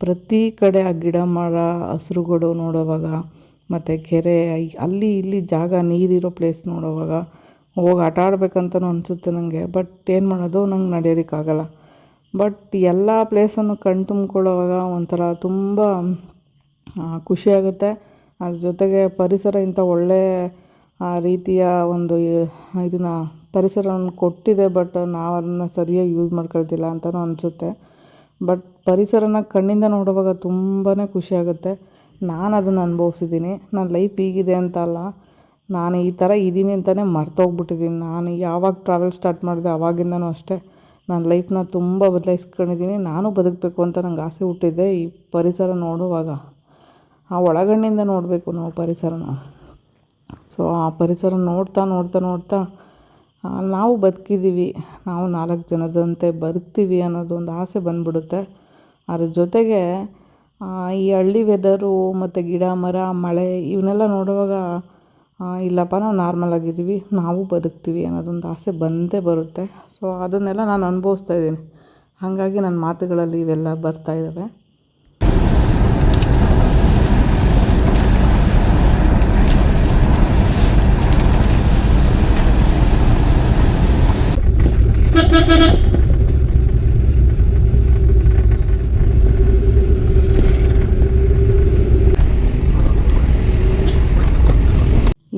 ಪ್ರತಿ ಕಡೆ ಆ ಗಿಡ ಮರ ಹಸ್ರುಗಳು ನೋಡೋವಾಗ ಮತ್ತು ಕೆರೆ ಅಲ್ಲಿ ಇಲ್ಲಿ ಜಾಗ ನೀರಿರೋ ಪ್ಲೇಸ್ ನೋಡೋವಾಗ ಹೋಗಿ ಆಟ ಆಡ್ಬೇಕಂತನೂ ಅನಿಸುತ್ತೆ ನನಗೆ. ಬಟ್ ಏನು ಮಾಡೋದು, ನಂಗೆ ನಡೆಯೋದಕ್ಕಾಗಲ್ಲ. ಬಟ್ ಎಲ್ಲ ಪ್ಲೇಸನ್ನು ಕಣ್ಣು ತುಂಬಿಕೊಳ್ಳೋವಾಗ ಒಂಥರ ತುಂಬ ಖುಷಿಯಾಗುತ್ತೆ. ಅದ್ರ ಜೊತೆಗೆ ಪರಿಸರ ಇಂಥ ಒಳ್ಳೆಯ ರೀತಿಯ ಒಂದು ಇದನ್ನು ಪರಿಸರವನ್ನು ಕೊಟ್ಟಿದೆ. ಬಟ್ ನಾವು ಅದನ್ನು ಸರಿಯಾಗಿ ಯೂಸ್ ಮಾಡ್ಕೊಳ್ತಿಲ್ಲ ಅಂತಲೂ ಅನಿಸುತ್ತೆ. ಬಟ್ ಪರಿಸರನ ಕಣ್ಣಿಂದ ನೋಡುವಾಗ ತುಂಬಾ ಖುಷಿಯಾಗುತ್ತೆ. ನಾನು ಅದನ್ನು ಅನುಭವಿಸಿದ್ದೀನಿ. ನನ್ನ ಲೈಫ್ ಹೀಗಿದೆ ಅಂತ ಅಲ್ಲ, ನಾನು ಈ ಥರ ಇದ್ದೀನಿ ಅಂತಲೇ ಮರ್ತೋಗ್ಬಿಟ್ಟಿದ್ದೀನಿ. ನಾನು ಯಾವಾಗ ಟ್ರಾವೆಲ್ ಸ್ಟಾರ್ಟ್ ಮಾಡಿದೆ ಆವಾಗಿಂದನೂ ಅಷ್ಟೇ ನನ್ನ ಲೈಫ್ನ ತುಂಬ ಬದಲಾಯಿಸ್ಕೊಂಡಿದ್ದೀನಿ. ನಾನು ಬದುಕಬೇಕು ಅಂತ ನಂಗೆ ಆಸೆ ಹುಟ್ಟಿದ್ದೆ ಈ ಪರಿಸರ ನೋಡುವಾಗ. ಆ ಒಳಗಣ್ಣಿಂದ ನೋಡಬೇಕು ನಾವು ಪರಿಸರನ. ಸೊ ಆ ಪರಿಸರ ನೋಡ್ತಾ ನೋಡ್ತಾ ನೋಡ್ತಾ ನಾವು ಬದುಕಿದ್ದೀವಿ, ನಾವು 4 ಜನದಂತೆ ಬದುಕ್ತೀವಿ ಅನ್ನೋದೊಂದು ಆಸೆ ಬಂದ್ಬಿಡುತ್ತೆ. ಅದ್ರ ಜೊತೆಗೆ ಈ ಹಳ್ಳಿ ವೆದರು ಮತ್ತು ಗಿಡ ಮರ ಮಳೆ ಇವನ್ನೆಲ್ಲ ನೋಡುವಾಗ ಇಲ್ಲಪ್ಪ ನಾವು ನಾರ್ಮಲ್ ಆಗಿದ್ದೀವಿ, ನಾವು ಬದುಕ್ತೀವಿ ಅನ್ನೋದೊಂದು ಆಸೆ ಬಂದೇ ಬರುತ್ತೆ. ಸೊ ಅದನ್ನೆಲ್ಲ ನಾನು ಅನುಭವಿಸ್ತಾ ಇದ್ದೀನಿ. ಹಾಗಾಗಿ ನನ್ನ ಮಾತುಗಳಲ್ಲಿ ಇವೆಲ್ಲ ಬರ್ತಾಯಿದ್ದಾವೆ.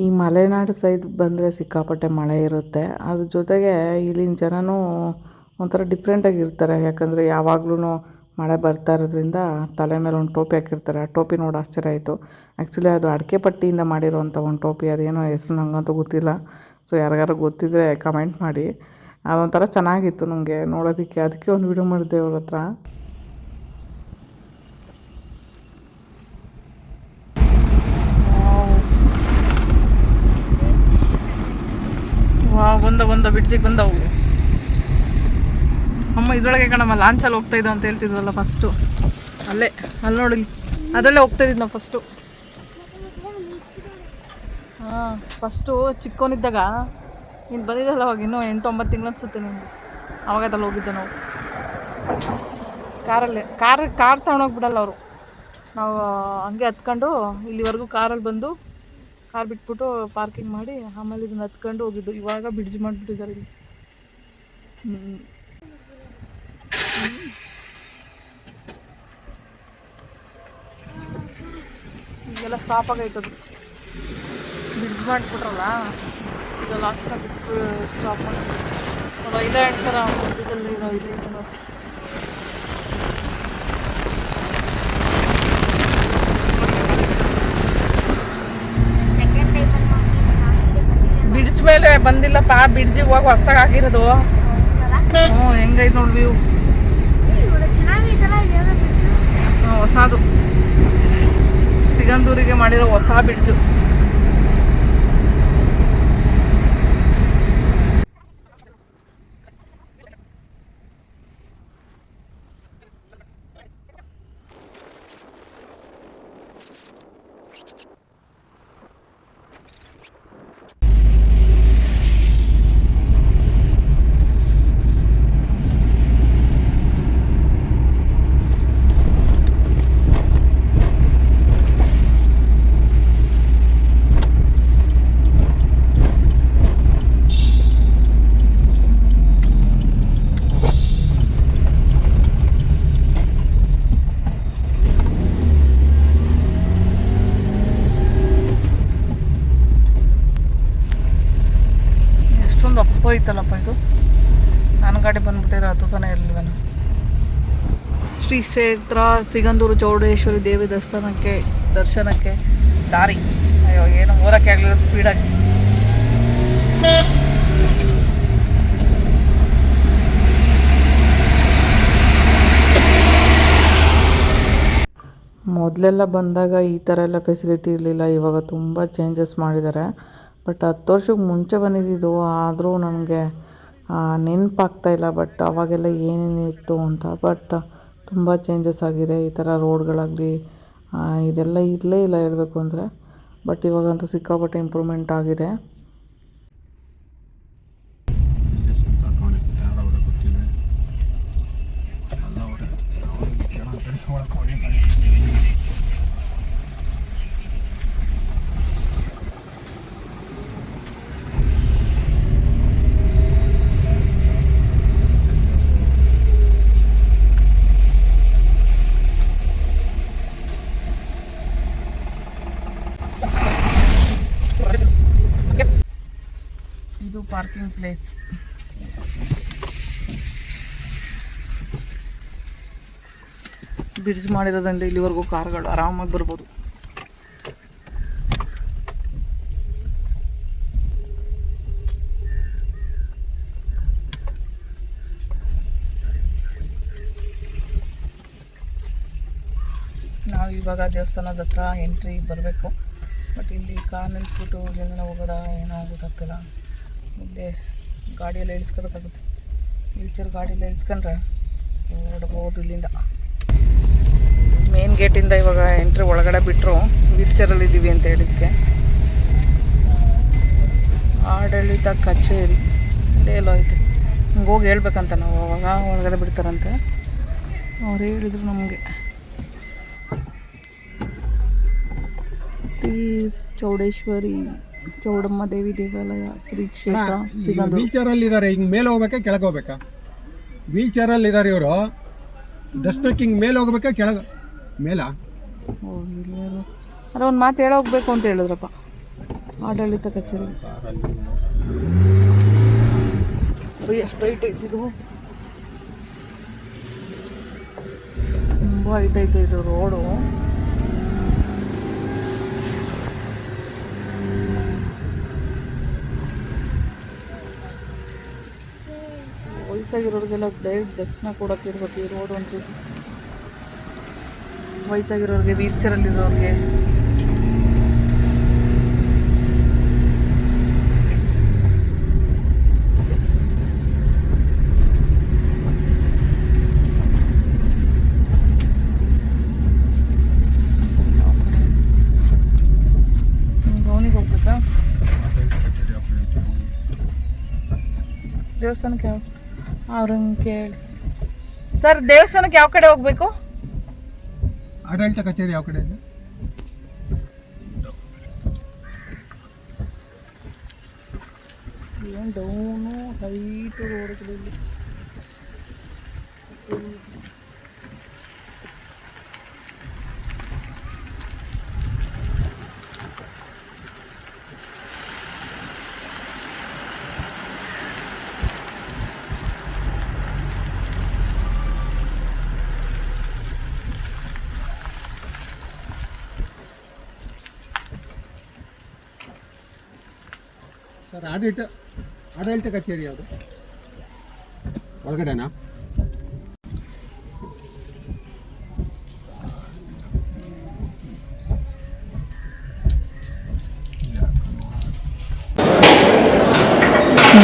ಈ ಮಲೆನಾಡು ಸೈಡ್ ಬಂದರೆ ಸಿಕ್ಕಾಪಟ್ಟೆ ಮಳೆ ಇರುತ್ತೆ. ಅದ್ರ ಜೊತೆಗೆ ಇಲ್ಲಿನ ಜನನೂ ಒಂಥರ ಡಿಫ್ರೆಂಟಾಗಿರ್ತಾರೆ. ಯಾಕಂದರೆ ಯಾವಾಗ್ಲೂ ಮಳೆ ಬರ್ತಾ ಇರೋದ್ರಿಂದ ತಲೆ ಮೇಲೆ ಒಂದು ಟೋಪಿ ಹಾಕಿರ್ತಾರೆ. ಆ ಟೋಪಿ ನೋಡಿ ಆಶ್ಚರ್ಯ ಆಯಿತು. ಆ್ಯಕ್ಚುಲಿ ಅದು ಅಡಿಕೆ ಪಟ್ಟಿಯಿಂದ ಮಾಡಿರೋವಂಥ ಒಂದು ಟೋಪಿ. ಅದೇನೋ ಹೆಸ್ರು ನನಗಂತೂ ಗೊತ್ತಿಲ್ಲ. ಸೊ ಯಾರಿಗಾರು ಗೊತ್ತಿದ್ದರೆ ಕಮೆಂಟ್ ಮಾಡಿ. ಅದೊಂಥರ ಚೆನ್ನಾಗಿತ್ತು ನನಗೆ ನೋಡೋದಕ್ಕೆ. ಅದಕ್ಕೆ ಒಂದು ವಿಡಿಯೋ ಮಾಡಿದ್ದೆ ಅವ್ರ ಹತ್ರ. ಬಂದ ಬಿಡ್ಜಿಗೆ ಬಂದವು ಅಮ್ಮ. ಇದ್ರೊಳಗೆ ಕಣಮ್ಮ ಲಾಂಚಲ್ಲಿ ಹೋಗ್ತಾ ಇದ್ದೋ ಅಂತ ಹೇಳ್ತಿದ್ವಲ್ಲ ಫಸ್ಟು. ಅಲ್ಲಿ ನೋಡಿ, ಅದರಲ್ಲೇ ಹೋಗ್ತಾ ಇದ್ದಿದ್ದು ನಾವು ಫಸ್ಟು. ಫಸ್ಟು ಚಿಕ್ಕವನಿದ್ದಾಗ ನೀನು ಬಂದಿದ್ದಲ್ಲ ಅವಾಗ ಇನ್ನೂ 8-9 ತಿಂಗಳು ಅನಿಸುತ್ತೆ ನಿಮಗೆ. ಅವಾಗ ಅದ್ರಲ್ಲಿ ಹೋಗಿದ್ದೆ ನಾವು ಕಾರಲ್ಲೇ. ಕಾರ್ ತಗೊಂಡೋಗ್ಬಿಡಲ್ಲ ಅವರು. ನಾವು ಹಂಗೆ ಹತ್ಕೊಂಡು ಇಲ್ಲಿವರೆಗೂ ಕಾರಲ್ಲಿ ಬಂದು ಕಾರ್ ಬಿಟ್ಬಿಟ್ಟು ಪಾರ್ಕಿಂಗ್ ಮಾಡಿ ಆಮೇಲೆ ಇದನ್ನ ಹತ್ಕೊಂಡು ಹೋಗಿದ್ದು. ಇವಾಗ ಬ್ರಿಡ್ಜ್ ಮಾಡಿಬಿಟ್ಟಿದ್ದಾರೆ ಇಲ್ಲಿ. ಈಗೆಲ್ಲ ಸ್ಟಾಪ್ ಆಗೈತದು. ಬ್ರಿಡ್ಜ್ ಮಾಡಿಬಿಟ್ರಲ್ಲ, ಇದು ಲಾಸ್ಟ್ನ ಬಿಟ್ಟು ಸ್ಟಾಪ್ ಮಾಡಿ ಐಲ್ಯಾಂಡ್ ಥರ ಮಧ್ಯದಲ್ಲಿ ಇರೋ ಇದೆ. ಬ್ರಿಡ್ಜ್ ಮೇಲೆ ಬಂದಿಲ್ಲಪ್ಪ, ಬ್ರಿಡ್ಜಿಗೆ ಹೋಗಿ ಹೊಸ್ದಾಗಿ ಹಾಕಿರೋದು. ಹೆಂಗೈತೆ ನೋಡಿ ವ್ಯೂ. ಹೊಸದು ಸಿಗಂದೂರಿಗೆ ಮಾಡಿರೋ ಹೊಸ ಬ್ರಿಡ್ಜು. ಹೋಯ್ತಲ್ಲಪ್ಪ ಇದು. ನನ್ನ ಗಾಡಿ ಬಂದ್ಬಿಟ್ಟಿರೋ ಹತ್ತುತ್ತಾನೆ ಇರಲಿಲ್ವೇನು. ಶ್ರೀ ಕ್ಷೇತ್ರ ಸಿಗಂದೂರು ಚೌಡೇಶ್ವರಿ ದೇವಿ ದರ್ಶನಕ್ಕೆ ದಾರಿ. ಅಯ್ಯೋ ಏನು ಓದಕ್ಕೆ ಆಗಲಿಲ್ಲ ಸ್ಪೀಡಾಗಿ. ಮೊದಲೆಲ್ಲ ಬಂದಾಗ ಈ ಥರ ಎಲ್ಲ ಫೆಸಿಲಿಟಿ ಇರಲಿಲ್ಲ. ಇವಾಗ ತುಂಬ ಚೇಂಜಸ್ ಮಾಡಿದ್ದಾರೆ. ಬಟ್ 10 ವರ್ಷಕ್ಕೆ ಮುಂಚೆ ಬಂದಿದ್ದು ಆದರೂ ನನಗೆ ನೆನಪಾಗ್ತಾಯಿಲ್ಲ. ಬಟ್ ಅವಾಗೆಲ್ಲ ಏನೇನಿತ್ತು ಅಂತ. ಬಟ್ ತುಂಬ ಚೇಂಜಸ್ ಆಗಿದೆ. ಈ ಥರ ರೋಡ್ಗಳಾಗಲಿ ಇದೆಲ್ಲ ಇರಲೇ ಇಲ್ಲ ಹೇಳಬೇಕು ಅಂದರೆ. ಬಟ್ ಇವಾಗಂತೂ ಸಿಕ್ಕಾಪಟ್ಟೆ ಇಂಪ್ರೂವ್ಮೆಂಟ್ ಆಗಿದೆ. ಇದು ಪಾರ್ಕಿಂಗ್ ಪ್ಲೇಸ್. ಬ್ರಿಡ್ಜ್ ಮಾಡಿರೋದ್ರಿಂದ ಇಲ್ಲಿವರೆಗೂ ಕಾರ್ಗಳು ಆರಾಮಾಗಿ ಬರ್ಬೋದು. ನಾವು ಇವಾಗ ದೇವಸ್ಥಾನದ ಹತ್ರ ಎಂಟ್ರಿ ಬರಬೇಕು. ಬಟ್ ಇಲ್ಲಿ ಕಾರ್ ನಿಲ್ಲಿಸ್ಬಿಟ್ಟು ಎಲ್ಲಿಂದ ಹೋಗೋದ ಏನೋ ಗೊತ್ತಾಗ್ತಿಲ್ಲ. ಇಲ್ಲಿ ಗಾಡಿಯೆಲ್ಲ ಇಳಿಸ್ಕೋಬೇಕಾಗುತ್ತೆ. ವೀಲ್ಚೇರ್ ಗಾಡಿಯೆಲ್ಲ ಇಳಿಸ್ಕೊಂಡ್ರೆ ಹೊರಡ್ಬೋದು ಇಲ್ಲಿಂದ. ಮೇನ್ ಗೇಟಿಂದ ಇವಾಗ ಎಂಟ್ರಿ ಒಳಗಡೆ ಬಿಟ್ಟರು ವೀಲ್ಚೇರಲ್ಲಿ ಇದ್ದೀವಿ ಅಂತ ಹೇಳಿದ್ದಕ್ಕೆ. ಆಡಳಿತ ಕಚೇರಿ ಇಲ್ಲೇ ಎಲ್ಲೋ ಐತೆ. ಹಿಂಗೆ ಹೋಗಿ ಹೇಳ್ಬೇಕಂತ ನಾವು ಅವಾಗ ಒಳಗಡೆ ಬಿಡ್ತಾರಂತೆ. ಅವ್ರು ಹೇಳಿದ್ರು ನಮಗೆ. ಶ್ರೀ ಚೌಡೇಶ್ವರಿ ಚೌಡಮ್ಮ ದೇವಿ ದೇವಾಲಯ ಶ್ರೀ ಕ್ಷೇತ್ರ ಸಿಗಂದೂರು. ವೀಲ್ ಚೇರಲ್ಲಿ ಇದ್ದಾರೆ. ಹಿಂಗೆ ಮೇಲೆ ಹೋಗ್ಬೇಕಾ ಕೆಳಗೆ ಹೋಗ್ಬೇಕಾ? ವೀಲ್ ಚೇರಲ್ಲಿ ಇದ್ದಾರೆ ಇವರು. ಡಸ್ಟ್ಬಿನ್ ಹಿಂಗೆ ಮೇಲೆ ಹೋಗ್ಬೇಕಾ ಕೆಳಗೆ ಮೇಲ? ಅಲ್ಲ ಒಂದು ಮಾತು ಹೇಳೋಗ್ಬೇಕು ಅಂತ ಹೇಳಿದ್ರಪ್ಪ ಆಡಳಿತ ಕಚೇರಿ. ಎಷ್ಟು ಹೈಟ್ ಐತಿದು, ತುಂಬ ಹೈಟ್ ಐತೆ ಇದು ರೋಡು. ವಯಸ್ಸಾಗಿರೋರಿಗೆಲ್ಲ ಡೈರೆಕ್ಟ್ ದರ್ಶನ ಕೊಡೋಕೆ ಇರ್ಬೇಕು ಈ ರೋಡ್ ಒಂಚೂರು. ವಯಸ್ಸಾಗಿರೋರಿಗೆ, ವೀಲ್ಚೇರಲ್ಲಿರೋರಿಗೆ. ಗೌನಿಗೆ ಹೋಗ್ಬೇಕಾ? ದೇವಸ್ಥಾನಕ್ಕೆ ಅವ್ರಂಗೆ ಕೇಳಿ. ಸರ್, ದೇವಸ್ಥಾನಕ್ಕೆ ಯಾವ ಕಡೆ ಹೋಗ್ಬೇಕು? ಆಡಳಿತ ಕಚೇರಿ ಯಾವ ಕಡೆ ಇದೆ? ಏನು ಡೌನು ಹೈಟು ರೋಡ್ಗಳಲ್ಲಿ. ಸರ್, ಆಡಳಿತ ಕಚೇರಿ ಯಾವುದು? ಒಳಗಡೆನಾ?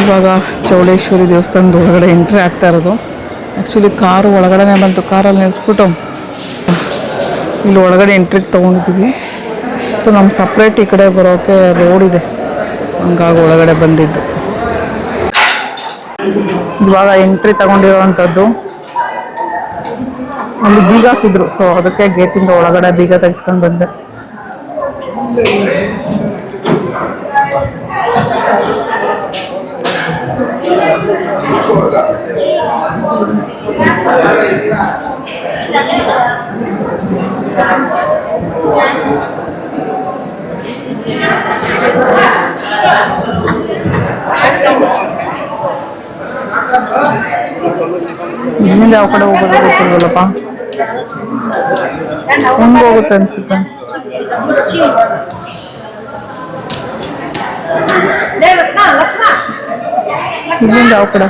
ಇವಾಗ ಚೌಡೇಶ್ವರಿ ದೇವಸ್ಥಾನದ ಒಳಗಡೆ ಎಂಟ್ರಿ ಆಗ್ತಾ ಇರೋದು. ಆ್ಯಕ್ಚುಲಿ ಕಾರು ಒಳಗಡೆ ಬಂತು. ಕಾರಲ್ಲಿ ನಿಲ್ಲಿಸ್ಬಿಟ್ಟು ಇಲ್ಲಿ ಒಳಗಡೆ ಎಂಟ್ರಿಗೆ ತೊಗೊಂಡಿದ್ದೀವಿ. ಸೊ ನಮ್ಗೆ ಸಪ್ರೇಟ್ ಈ ಕಡೆ ಬರೋಕ್ಕೆ ರೋಡ್ ಇದೆ, ಹಂಗಾಗಿ ಒಳಗಡೆ ಬಂದಿದ್ದು. ಇವಾಗ ಎಂಟ್ರಿ ತಗೊಂಡಿರೋವಂಥದ್ದು. ಅಲ್ಲಿ ಬೀಗ ಹಾಕಿದ್ರು, ಸೊ ಅದಕ್ಕೆ ಗೇಟಿಂದ ಒಳಗಡೆ ಬೀಗ ತೆಗೆಸ್ಕೊಂಡು ಬಂದೆ. ಇಲ್ಲಿಂದ ಯಾವ ಕಡೆ ಹೋಗೋದು ಗೊತ್ತಿಲ್ವಲ್ಲಪ್ಪ, ಹೆಂಗೆ ಹೋಗುತ್ತೆ ಅನ್ಸುತ್ತೆ. ಇಲ್ಲಿಂದ ಯಾವ ಕಡೆ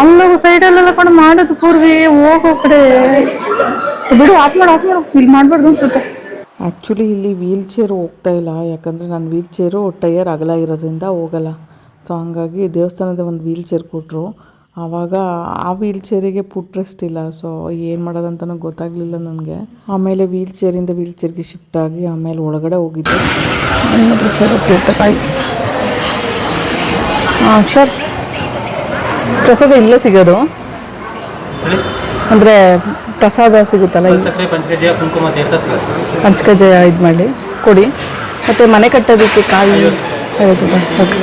ಅಲ್ಲ ಸೈಡಲ್ಲೆಲ್ಲ ಕಡೆ ಮಾಡೋದು ಪೂರ್ವಿ ಹೋಗೋ ಕಡೆ ಬಿಡು. ಆಫ್ ಮಾಡು ಇಲ್ಲಿ ಮಾಡಬಾರ್ದು ಅನ್ಸುತ್ತೆ. ಆ್ಯಕ್ಚುಲಿ ಇಲ್ಲಿ ವೀಲ್ ಚೇರ್ ಹೋಗ್ತಾ ಇಲ್ಲ, ಯಾಕಂದರೆ ನನ್ನ ವೀಲ್ ಚೇರು ಟೈಯರ್ ಅಗಲ ಇರೋದ್ರಿಂದ ಹೋಗಲ್ಲ. ಸೊ ಹಂಗಾಗಿ ದೇವಸ್ಥಾನದ ಒಂದು ವೀಲ್ ಚೇರ್ ಕೊಟ್ಟರು, ಆವಾಗ ಆ ವೀಲ್ ಚೇರಿಗೆ ಪುಟ್ ಇಲ್ಲ. ಸೊ ಏನು ಮಾಡೋದಂತನೂ ಗೊತ್ತಾಗಲಿಲ್ಲ ನನಗೆ. ಆಮೇಲೆ ವೀಲ್ ಚೇರ್ಗೆ ಶಿಫ್ಟ್ ಆಗಿ ಆಮೇಲೆ ಒಳಗಡೆ ಹೋಗಿದ್ದೆ. ಹಾಂ ಸರ್, ಪ್ರಸಾದ ಇಲ್ಲೇ ಸಿಗೋದು ಅಂದರೆ ಪ್ರಸಾದ ಸಿಗುತ್ತಲ್ಲ, ಪಂಚಕಜ್ಜಾಯ ಇದು ಮಾಡಿ ಕೊಡಿ. ಮತ್ತು ಮನೆ ಕಟ್ಟೋದಕ್ಕೆ ಕಾಯಿ 50 ರೂಪಾಯಿ. ಓಕೆ,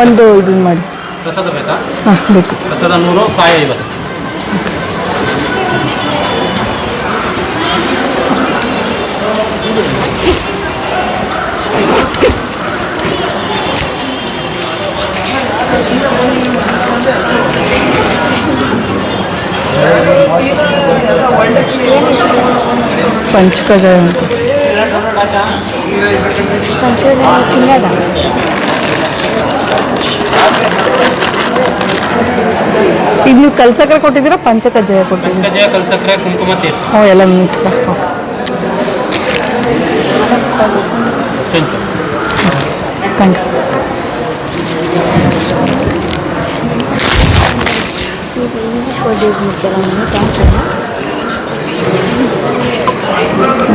ಒಂದು ಇದನ್ನು ಮಾಡಿ. ಪ್ರಸಾದ ಬೇಕಾ? ಹಾಂ ಬೇಕು. ಪ್ರಸಾದ 100, ಕಾಯಿ 50. ಪಂಚಕಜ್ಜಾಯ ಅಂತ ಚಿನ್ನದ ಇದು ನೀವು ಕಲ್ಸಕ್ರೆ ಕೊಟ್ಟಿದ್ದೀರಾ, ಪಂಚಕಜ್ಜಾಯ ಕೊಟ್ಟಿದ್ದೀರಾ? ಪಂಚಕಜ್ಜಾಯ, ಕಲ್ಸಕ್ರೆ, ಕುಂಕುಮ, ತೀರ್ಥ. ಹ್ಞೂ, ಎಲ್ಲ ಮಿಕ್ಸ್. Thank you.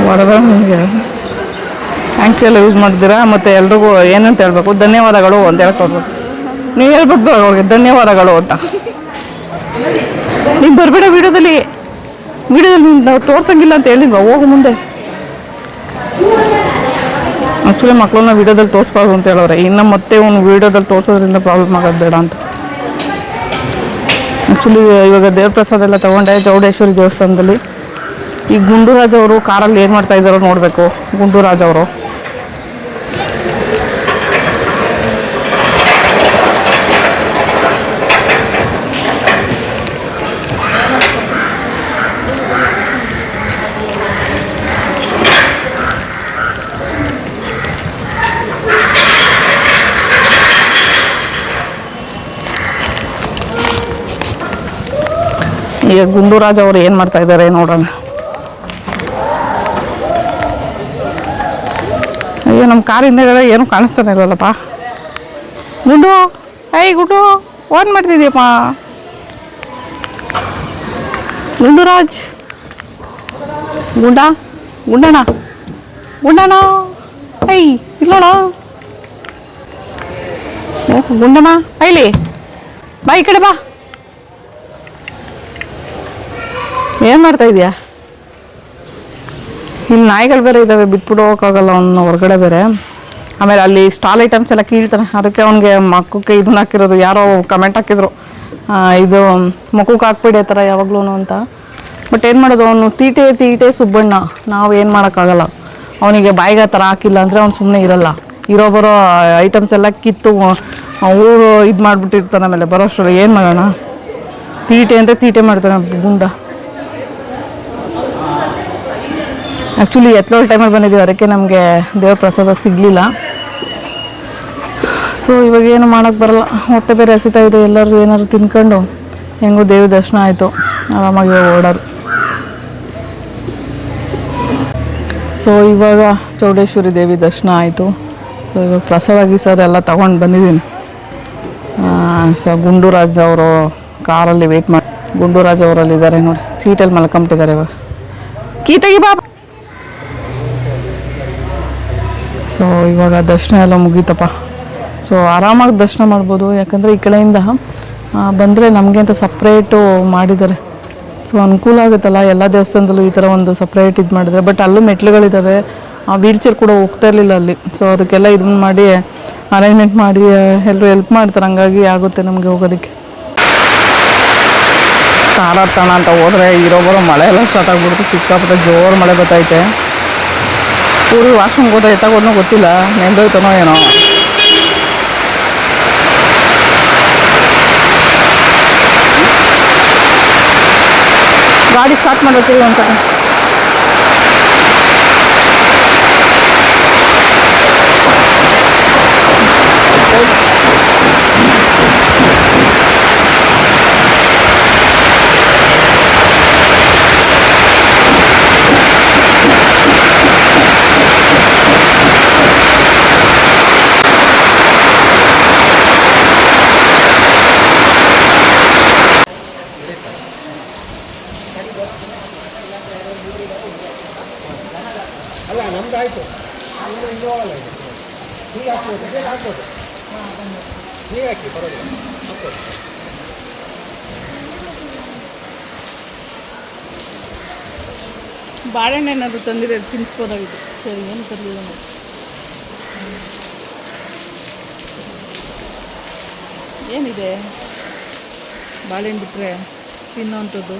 ವರದಾನಿಗೆ ಥ್ಯಾಂಕ್ ಯು ಎಲ್ಲ ಯೂಸ್ ಮಾಡ್ತೀರಾ. ಮತ್ತು ಎಲ್ರಿಗೂ ಏನಂತ ಹೇಳ್ಬೇಕು, ಧನ್ಯವಾದಗಳು ಅಂತ ಹೇಳ್ಕೊಡ್ಬೇಕು. ನೀವು ಹೇಳ್ಬಿಟ್ಟು ಅವ್ರಿಗೆ ಧನ್ಯವಾದಗಳು ಅಂತ. ನೀವು ಬರಬೇಡ ವೀಡಿಯೋದಲ್ಲಿ ನಾವು ತೋರ್ಸಂಗಿಲ್ಲ ಅಂತ ಹೇಳಿಲ್ವಾ? ಹೋಗು ಮುಂದೆ. ಆ್ಯಕ್ಚುಲಿ ಮಕ್ಕಳನ್ನ ವೀಡಿಯೋದಲ್ಲಿ ತೋರಿಸ್ಬಾರ್ದು ಅಂತ ಹೇಳೋರೆ. ಇನ್ನು ಮತ್ತೆ ಒಂದು ವೀಡಿಯೋದಲ್ಲಿ ತೋರಿಸೋದ್ರಿಂದ ಪ್ರಾಬ್ಲಮ್ ಆಗೋದು ಬೇಡ ಅಂತ. ಆ್ಯಕ್ಚುಲಿ ಇವಾಗ ದೇವ್ರ ಪ್ರಸಾದ ಎಲ್ಲ ತೊಗೊಂಡೆ ಚೌಡೇಶ್ವರಿ ದೇವಸ್ಥಾನದಲ್ಲಿ. ಈ ಗುಂಡುರಾಜ್ ಅವರು ಕಾರಲ್ಲಿ ಏನು ಮಾಡ್ತಾ ಇದ್ದಾರೋ ನೋಡಬೇಕು. ಗುಂಡುರಾಜ್ ಅವರು ಈಗ ಗುಂಡುರಾಜ್ ಅವರು ಏನು ಮಾಡ್ತಾ ಇದ್ದಾರೆ ನೋಡೋಣ. ಅಯ್ಯೋ, ನಮ್ಮ ಕಾರಿಂದ ಏನು ಕಾಣಿಸ್ತಾನೆ ಇಲ್ಲಲ್ಲಪ್ಪ. ಗುಂಡು, ಗುಂಡು ಫೋನ್ ಮಾಡ್ತಿದ್ದೀಯಪ್ಪ. ಗುಂಡುರಾಜ್, ಗುಂಡಣ್ಣ ಇಲ್ಲೋಣ. ಓಹ್ ಗುಂಡಮ್ಮ, ಇಲ್ಲಿ ಬಾ, ಈ ಕಡೆ ಬಾ. ಏನು ಮಾಡ್ತಾ ಇದೀಯಾ? ಇಲ್ಲಿ ನಾಯಿಗಳು ಬೇರೆ ಇದ್ದಾವೆ, ಬಿಟ್ಬಿಟ್ಟು ಹೋಗೋಕ್ಕಾಗಲ್ಲ ಅವನ್ನ ಹೊರಗಡೆ ಬೇರೆ. ಆಮೇಲೆ ಅಲ್ಲಿ ಸ್ಟಾಲ್ ಐಟಮ್ಸ್ ಎಲ್ಲ ಕೀಳ್ತಾನೆ. ಅದಕ್ಕೆ ಅವನಿಗೆ ಮಕ್ಕಕ್ಕೆ ಇದನ್ನ ಹಾಕಿರೋದು. ಯಾರೋ ಕಮೆಂಟ್ ಹಾಕಿದ್ರು, ಇದು ಮಕ್ಕಕ್ಕೆ ಹಾಕ್ಬಿಡಿ ಆ ಥರ ಯಾವಾಗ್ಲೂ ಅಂತ. ಬಟ್ ಏನು ಮಾಡೋದು, ಅವನು ತೀಟೆ ಸುಬ್ಬಣ್ಣ. ನಾವು ಏನು ಮಾಡೋಕ್ಕಾಗಲ್ಲ. ಅವನಿಗೆ ಬಾಯಿಗೆ ಆ ಥರ ಹಾಕಿಲ್ಲ ಅಂದರೆ ಅವ್ನು ಸುಮ್ಮನೆ ಇರಲ್ಲ. ಬರೋ ಐಟಮ್ಸ್ ಎಲ್ಲ ಕಿತ್ತು ಊರು ಇದು ಮಾಡಿಬಿಟ್ಟಿರ್ತಾನೆ. ಆಮೇಲೆ ಬರೋ ಅಷ್ಟರಲ್ಲಿ ಏನು ಮಾಡೋಣ, ತೀಟೆ ಮಾಡ್ತಾನೆ ಗುಂಡ. ಆ್ಯಕ್ಚುಲಿ ಎತ್ಲೋಳ್ ಟೈಮಲ್ಲಿ ಬಂದಿದ್ದೀವಿ, ಅದಕ್ಕೆ ನಮಗೆ ದೇವ್ರ ಪ್ರಸಾದ ಸಿಗಲಿಲ್ಲ. ಸೊ ಇವಾಗ ಏನು ಮಾಡೋಕ್ಕೆ ಬರಲ್ಲ. ಹೊಟ್ಟೆ ಬೇರೆ ಹಸಿತಾ ಇದೆ. ಎಲ್ಲರೂ ಏನಾದ್ರು ತಿನ್ಕೊಂಡು ಹೆಂಗೂ ದೇವ್ರ ದರ್ಶನ ಆಯಿತು, ಆರಾಮಾಗಿ ಓಡೋದು. ಸೊ ಇವಾಗ ಚೌಡೇಶ್ವರಿ ದೇವಿ ದರ್ಶನ ಆಯಿತು. ಸೊ ಇವಾಗ ಪ್ರಸಾದ ಗೀಸಾದ ಎಲ್ಲ ತೊಗೊಂಡು ಬಂದಿದ್ದೀನಿ. ಸೊ ಗುಂಡುರಾಜ್ ಅವರು ಕಾರಲ್ಲಿ ವೆಯ್ಟ್ ಮಾಡಿ, ಗುಂಡುರಾಜ್ ಅವರಲ್ಲಿ ಇದ್ದಾರೆ ನೋಡಿ, ಸೀಟಲ್ಲಿ ಮಲ್ಕೊಂಬಿಟ್ಟಿದ್ದಾರೆ. ಇವಾಗ ಕೀತಾಗಿ ಬಾ. ಸೊ ಇವಾಗ ದರ್ಶನ ಎಲ್ಲ ಮುಗೀತಪ್ಪ. ಸೊ ಆರಾಮಾಗಿ ದರ್ಶನ ಮಾಡ್ಬೋದು. ಯಾಕಂದರೆ ಈ ಕಡೆಯಿಂದ ಬಂದರೆ ನಮಗೆ ಅಂತ ಸಪ್ರೇಟು ಮಾಡಿದ್ದಾರೆ. ಸೊ ಅನುಕೂಲ ಆಗುತ್ತಲ್ಲ, ಎಲ್ಲ ದೇವಸ್ಥಾನದಲ್ಲೂ ಈ ಥರ ಒಂದು ಸಪ್ರೇಟ್ ಇದು ಮಾಡಿದರೆ. ಬಟ್ ಅಲ್ಲೂ ಮೆಟ್ಲುಗಳಿದ್ದಾವೆ, ವೀಲ್ ಚೇರ್ ಕೂಡ ಹೋಗ್ತಾ ಇರಲಿಲ್ಲ ಅಲ್ಲಿ. ಸೊ ಅದಕ್ಕೆಲ್ಲ ಇದನ್ನು ಮಾಡಿ ಅರೇಂಜ್ಮೆಂಟ್ ಮಾಡಿ ಎಲ್ಲರೂ ಹೆಲ್ಪ್ ಮಾಡ್ತಾರೆ. ಹಂಗಾಗಿ ಆಗುತ್ತೆ ನಮಗೆ ಹೋಗೋದಕ್ಕೆ. ತಾಣ ಅಂತ ಹೋದರೆ ಬರೋ ಮಳೆ ಎಲ್ಲ ಸ್ಟಾರ್ಟ್ ಆಗ್ಬಿಡುತ್ತೆ. ಸಿಕ್ಕಾಪಟ್ಟೆ ಜೋರು ಮಳೆ ಬರ್ತೈತೆ. ಊರು ವಾಶ್ರೂಮ್ಗೆ ಹೋದ ಎತ್ತಾಗೋದ್ನೂ ಗೊತ್ತಿಲ್ಲ, ನೆಂದೋಯ್ತನೋ ಏನೋ. ಗಾಡಿ ಸ್ಟಾರ್ಟ್ ಮಾಡ್ತೀವಿ ಅಂತ. ಹಾಕ್ಬೋದು. ನೀವೇ ಹಾಕಿ ಪರವಾಗಿಲ್ಲ ಹಾಕ್ಬೋದು. ಬಾಳೆಹಣ್ಣು ಏನಾದರೂ ತಂದಿರೋ ತಿನ್ನಿಸ್ಬೋದಾಗಿತ್ತು. ಸರಿ, ಏನು ತರಲಿಲ್ಲ ನಾವು. ಏನಿದೆ ಬಾಳೆಹಣ್ಣು ಬಿಟ್ಟರೆ ತಿನ್ನೋವಂಥದ್ದು?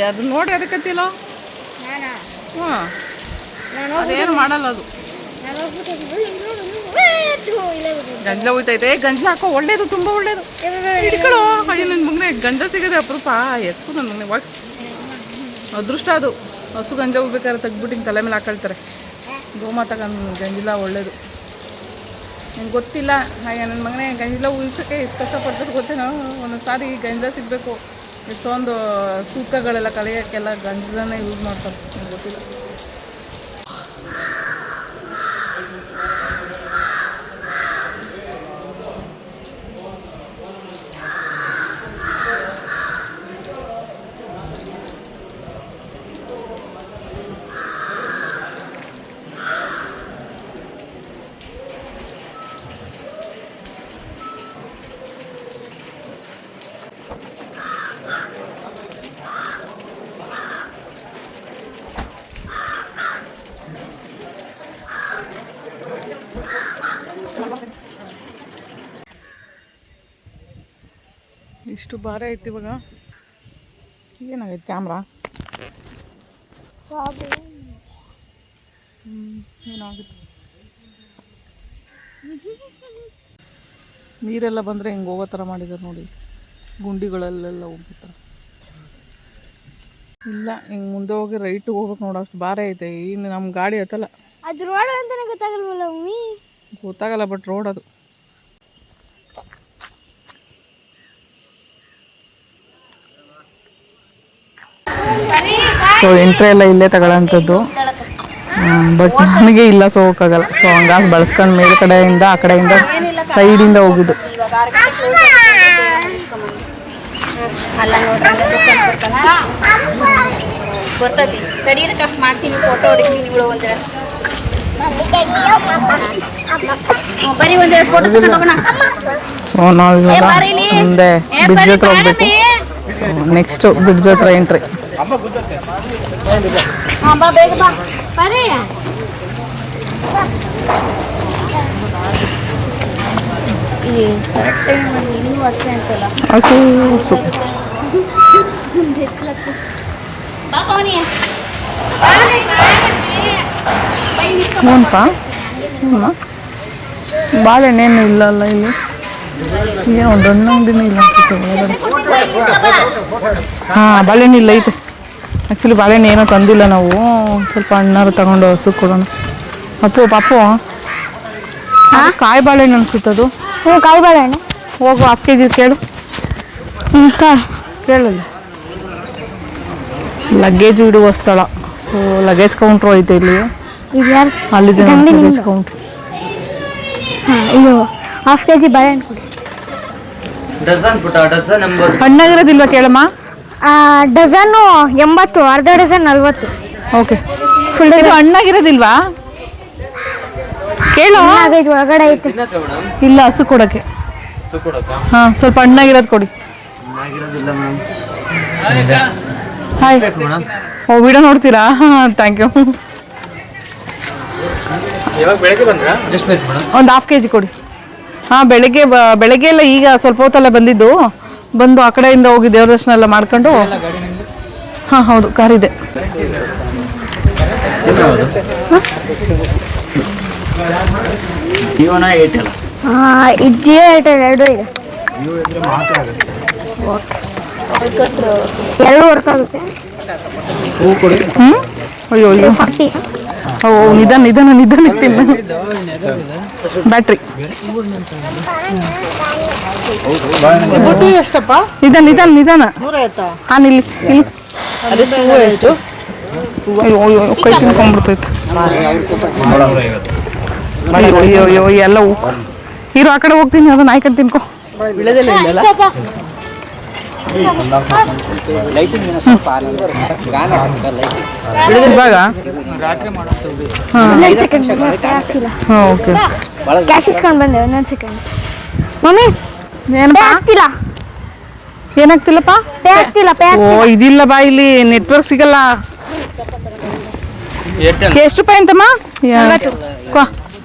ಅದು ನೋಡಿ ಅದಕ್ಕಂತಿಲ್ಲೋ. ಹಾಂ, ಅದೇನು ಮಾಡಲ್ಲ ಅದು. ಗಂಜಲ ಹೋಯ್ತೈತೆ. ಗಂಜಲ ಹಾಕೋ, ಒಳ್ಳೇದು, ತುಂಬ ಒಳ್ಳೇದು. ಹಿಡ್ಕೊಳ್ಳೋ. ಅಯ್ಯೋ ನನ್ನ ಮಗನೇ, ಗಂಜಲ ಸಿಗೋದೆ ಅಪರೂಪ. ಎತ್ತು ನನ್ನ ಮಗನೇ, ಅದೃಷ್ಟ ಅದು. ಹಸು ಗಂಜಲ ಹೋಗ್ಬೇಕಾದ್ರೆ ತೆಗ್ದ್ಬಿಟ್ಟು ಹಿಂಗೆ ತಲೆ ಮೇಲೆ ಹಾಕೊಳ್ತಾರೆ. ಗೋಮಾತ ಗಂಜಲ ಒಳ್ಳೇದು. ನಂಗೆ ಗೊತ್ತಿಲ್ಲ. ಹಾಗೆ ನನ್ನ ಮಗನೇ ಗಂಜಲ ಉಳಿಸೋಕ್ಕೆ ಎಷ್ಟು ಕಷ್ಟಪಡ್ತಾರೆ ಗೊತ್ತೇನೋ. ಒಂದೊಂದು ಸಾರಿ ಗಂಜಲ ಸಿಗಬೇಕು, ಎಷ್ಟೊಂದು ತೂಕಗಳೆಲ್ಲ ಕಳೆಯೋಕ್ಕೆಲ್ಲ ಗಂಜಲನೇ ಯೂಸ್ ಮಾಡ್ತಾರೆ. ನಂಗೆ ಗೊತ್ತಿಲ್ಲ. ಇಷ್ಟು ಭಾರ ಐತಿ ಇವಾಗ. ಏನಾಗೈತೆ ಕ್ಯಾಮ್ರಾ? ಏನಾಗುತ್ತೆ? ನೀರೆಲ್ಲ ಬಂದರೆ ಹಿಂಗೆ ಹೋಗೋ ಥರ ಮಾಡಿದ್ದಾರೆ ನೋಡಿ. ಗುಂಡಿಗಳಲ್ಲೆಲ್ಲ ಹೋಗ್ಬಿಡ್ತಾರೆ. ಇಲ್ಲ, ಹಿಂಗೆ ಮುಂದೆ ಹೋಗಿ ರೈಟಿಗೆ ಹೋಗ್ಬೇಕು ನೋಡು. ಅಷ್ಟು ಭಾರ ಐತೆ. ಇನ್ನು ನಮ್ಮ ಗಾಡಿ ಹತ್ತಲ್ಲ. ಅದು ರೋಡ್ ಅಂತಾನೆ ಗೊತ್ತಾಗಲ್ವಲ್ಲ ಮಮ್ಮಿ? ಗೊತ್ತಾಗಲ್ಲ, ಬಟ್ ರೋಡ್ ಅದು. ಸೊ ಎಂಟ್ರಿ ಎಲ್ಲ ಇಲ್ಲೇ ತಗೊಳ್ಳೋಂಥದ್ದು. ಬಟ್ ನನಗೆ ಇಲ್ಲ, ಸೊ ಹೋಗೋಕ್ಕಾಗಲ್ಲ. ಸೊ ಹಂಗಾಗಿ ಬಳಸ್ಕೊಂಡು ಮೇಲ್ಗಡೆಯಿಂದ ಆ ಕಡೆಯಿಂದ ಸೈಡಿಂದ ಹೋಗಿದ್ದು. ಬರ್ತದೆ ತಡೀರಿ, ಕಟ್ ಮಾಡ್ತೀನಿ, ಫೋಟೋ ಹೊಡಿತೀನಿ. ಇವಳು ಒಂದೆರಡು ಬರೀ ಒಂದೆರಡು ಫೋಟೋ ತಗೊಂಡೋಗೋಣ. ಸೊ ನಾವು ಇವಾಗ ಮುಂದೆ ಬ್ರಿಡ್ಜ್ ಹತ್ರ ಹೋಗ್ಬೇಕು. ನೆಕ್ಸ್ಟ್ ಬ್ರಿಡ್ಜ್ ಹತ್ರ ಎಂಟ್ರಿ. ಬಾ ಬೇಗ ಬಾ ಬರೀ. ಈ ಕರೆಕ್ಟ್ ಟೈಮಲ್ಲಿ ಇನ್ನೂ ಅಷ್ಟೇ ಅಂತಲ್ಲ. ಹಸು ಹಸು ಹ್ಞೂನಪ್ಪ. ಹ್ಞೂ, ಬಾಳೆಹಣ್ಣೇನು ಇಲ್ಲಲ್ಲ ಇಲ್ಲಿ. ಏನೋ ಒಂದು ಹಣ್ಣು ಅಂಗಡಿನೂ ಇಲ್ಲ ಅನ್ಸುತ್ತೆ. ಹಾಂ, ಬಾಳೆಹಣ್ಣು ಇಲ್ಲ ಐತೆ. ಆ್ಯಕ್ಚುಲಿ ಬಾಳೆಹಣ್ಣು ಏನೋ ತಂದಿಲ್ಲ ನಾವು. ಸ್ವಲ್ಪ ಹಣ್ಣಾರು ತಗೊಂಡು ಹಸು ಕೊಡೋಣ. ಅಪ್ಪು ಪಾಪು, ಕಾಯಿ ಬಾಳೆಹಣ್ಣು ಅನ್ಸುತ್ತದು. ಹ್ಞೂ, ಕಾಯಿ ಬಾಳೆಹಣ್ಣು. ಹೋಗು, 10 kg ಕೇಳು. ಕೇಳಲ್ಲ. ಲಗೇಜ್ ಇಡುವ ಸ್ಥಳ. ಸೊ ಲಗೇಜ್ ಕೌಂಟ್ರು ಐತೆ ಇಲ್ಲಿ. ಅಲ್ಲಿದೆ ಲಗೇಜ್ ಕೌಂಟ್ರು. ಹಾಂ, ಇದು 1/2 kg ಬಾಳೆಹಣ್ಣು ಕೊಡಿ. ಹಣ್ಣಾಗಿರೋದಿಲ್ವಾ ಕೇಳಮ್ಮ? ಡಜನ್ನು 80, ಅರ್ಧ ಡಜನ್ 40. ಓಕೆ. ಫುಲ್ ಹಣ್ಣಾಗಿರೋದಿಲ್ವಾ ಕೇಳು. ಒಳಗಡೆ ಐತೆ. ಇಲ್ಲ, ಹಸು ಕೊಡೋಕ್ಕೆ. ಹಾಂ, ಸ್ವಲ್ಪ ಹಣ್ಣಾಗಿರೋದು ಕೊಡಿ. ಹಾಯ್. ಓ, ವಿಡಿಯೋ ನೋಡ್ತೀರಾ? ಹಾಂ, ಥ್ಯಾಂಕ್ ಯು. ಒಂದು 1/2 kg ಕೊಡಿ. ಹಾಂ, ಬೆಳಗ್ಗೆ ಎಲ್ಲ ಈಗ ಸ್ವಲ್ಪ ಹೊತ್ತಲ್ಲ ಬಂದಿದ್ದು. ಬಂದು ಆ ಕಡೆಯಿಂದ ಹೋಗಿ ದೇವ್ರ ದರ್ಶನ ಎಲ್ಲ ಮಾಡ್ಕೊಂಡು. ಹಾಂ, ಹೌದು, ಕಾರಿದೆ. ಇದು ಜಿಯೋ ಏರ್ಟೆಲ್ ಎರಡೂ ಇದೆ. ಎರಡು ವರ್ಕ್ ಆಗುತ್ತೆ. ಹ್ಞೂ, ಅಯ್ಯೋ ಅಯ್ಯೋ. ಓ, ನಿಧಾನ ಇರ್ತೀನಿ. ಬ್ಯಾಟ್ರಿ ಬುಟ್ಟಿ ಎಷ್ಟಪ್ಪ? ನಿಧಾನ. ಹಾಂ, ನಿಲ್ಲಿ. ಎಷ್ಟು? ಅಯ್ಯೋ, ಕೈ ತಿನ್ಕೊಂಡ್ಬಿಡ್ತೈತೆ. ಅಯ್ಯೋ ಎಲ್ಲ ಹೀರೋ ಆ ಕಡೆ ಹೋಗ್ತೀನಿ. ಅದು ನಾಯಿ ಕಡೆ ತಿನ್ಕೊ. ಇವಾಗ ಇನ್ನೊಂದು ಸೆಕೆಂಡ್ ಆಗ್ತಿಲ್ಲ ಹಾಂ ಓಕೆ ಕ್ಯಾಶ್ ಇಸ್ಕೊಂಡು ಬಂದೆ ಇನ್ನೊಂದು ಸೆಕೆಂಡ್ ಮಮ್ಮಿ ಏನಪ್ಪ ಆಗ್ತಿಲ್ಲ ಏನಾಗ್ತಿಲ್ಲಪ್ಪ ಪೇ ಆಗ್ತಿಲ್ಲ ಪೇ ಓ ಇದಿಲ್ಲ ಬಾ ಇಲ್ಲಿ ನೆಟ್ವರ್ಕ್ ಸಿಗಲ್ಲ ಎಷ್ಟು ರೂಪಾಯಿ ಅಂತಮ್ಮ ಕೊ.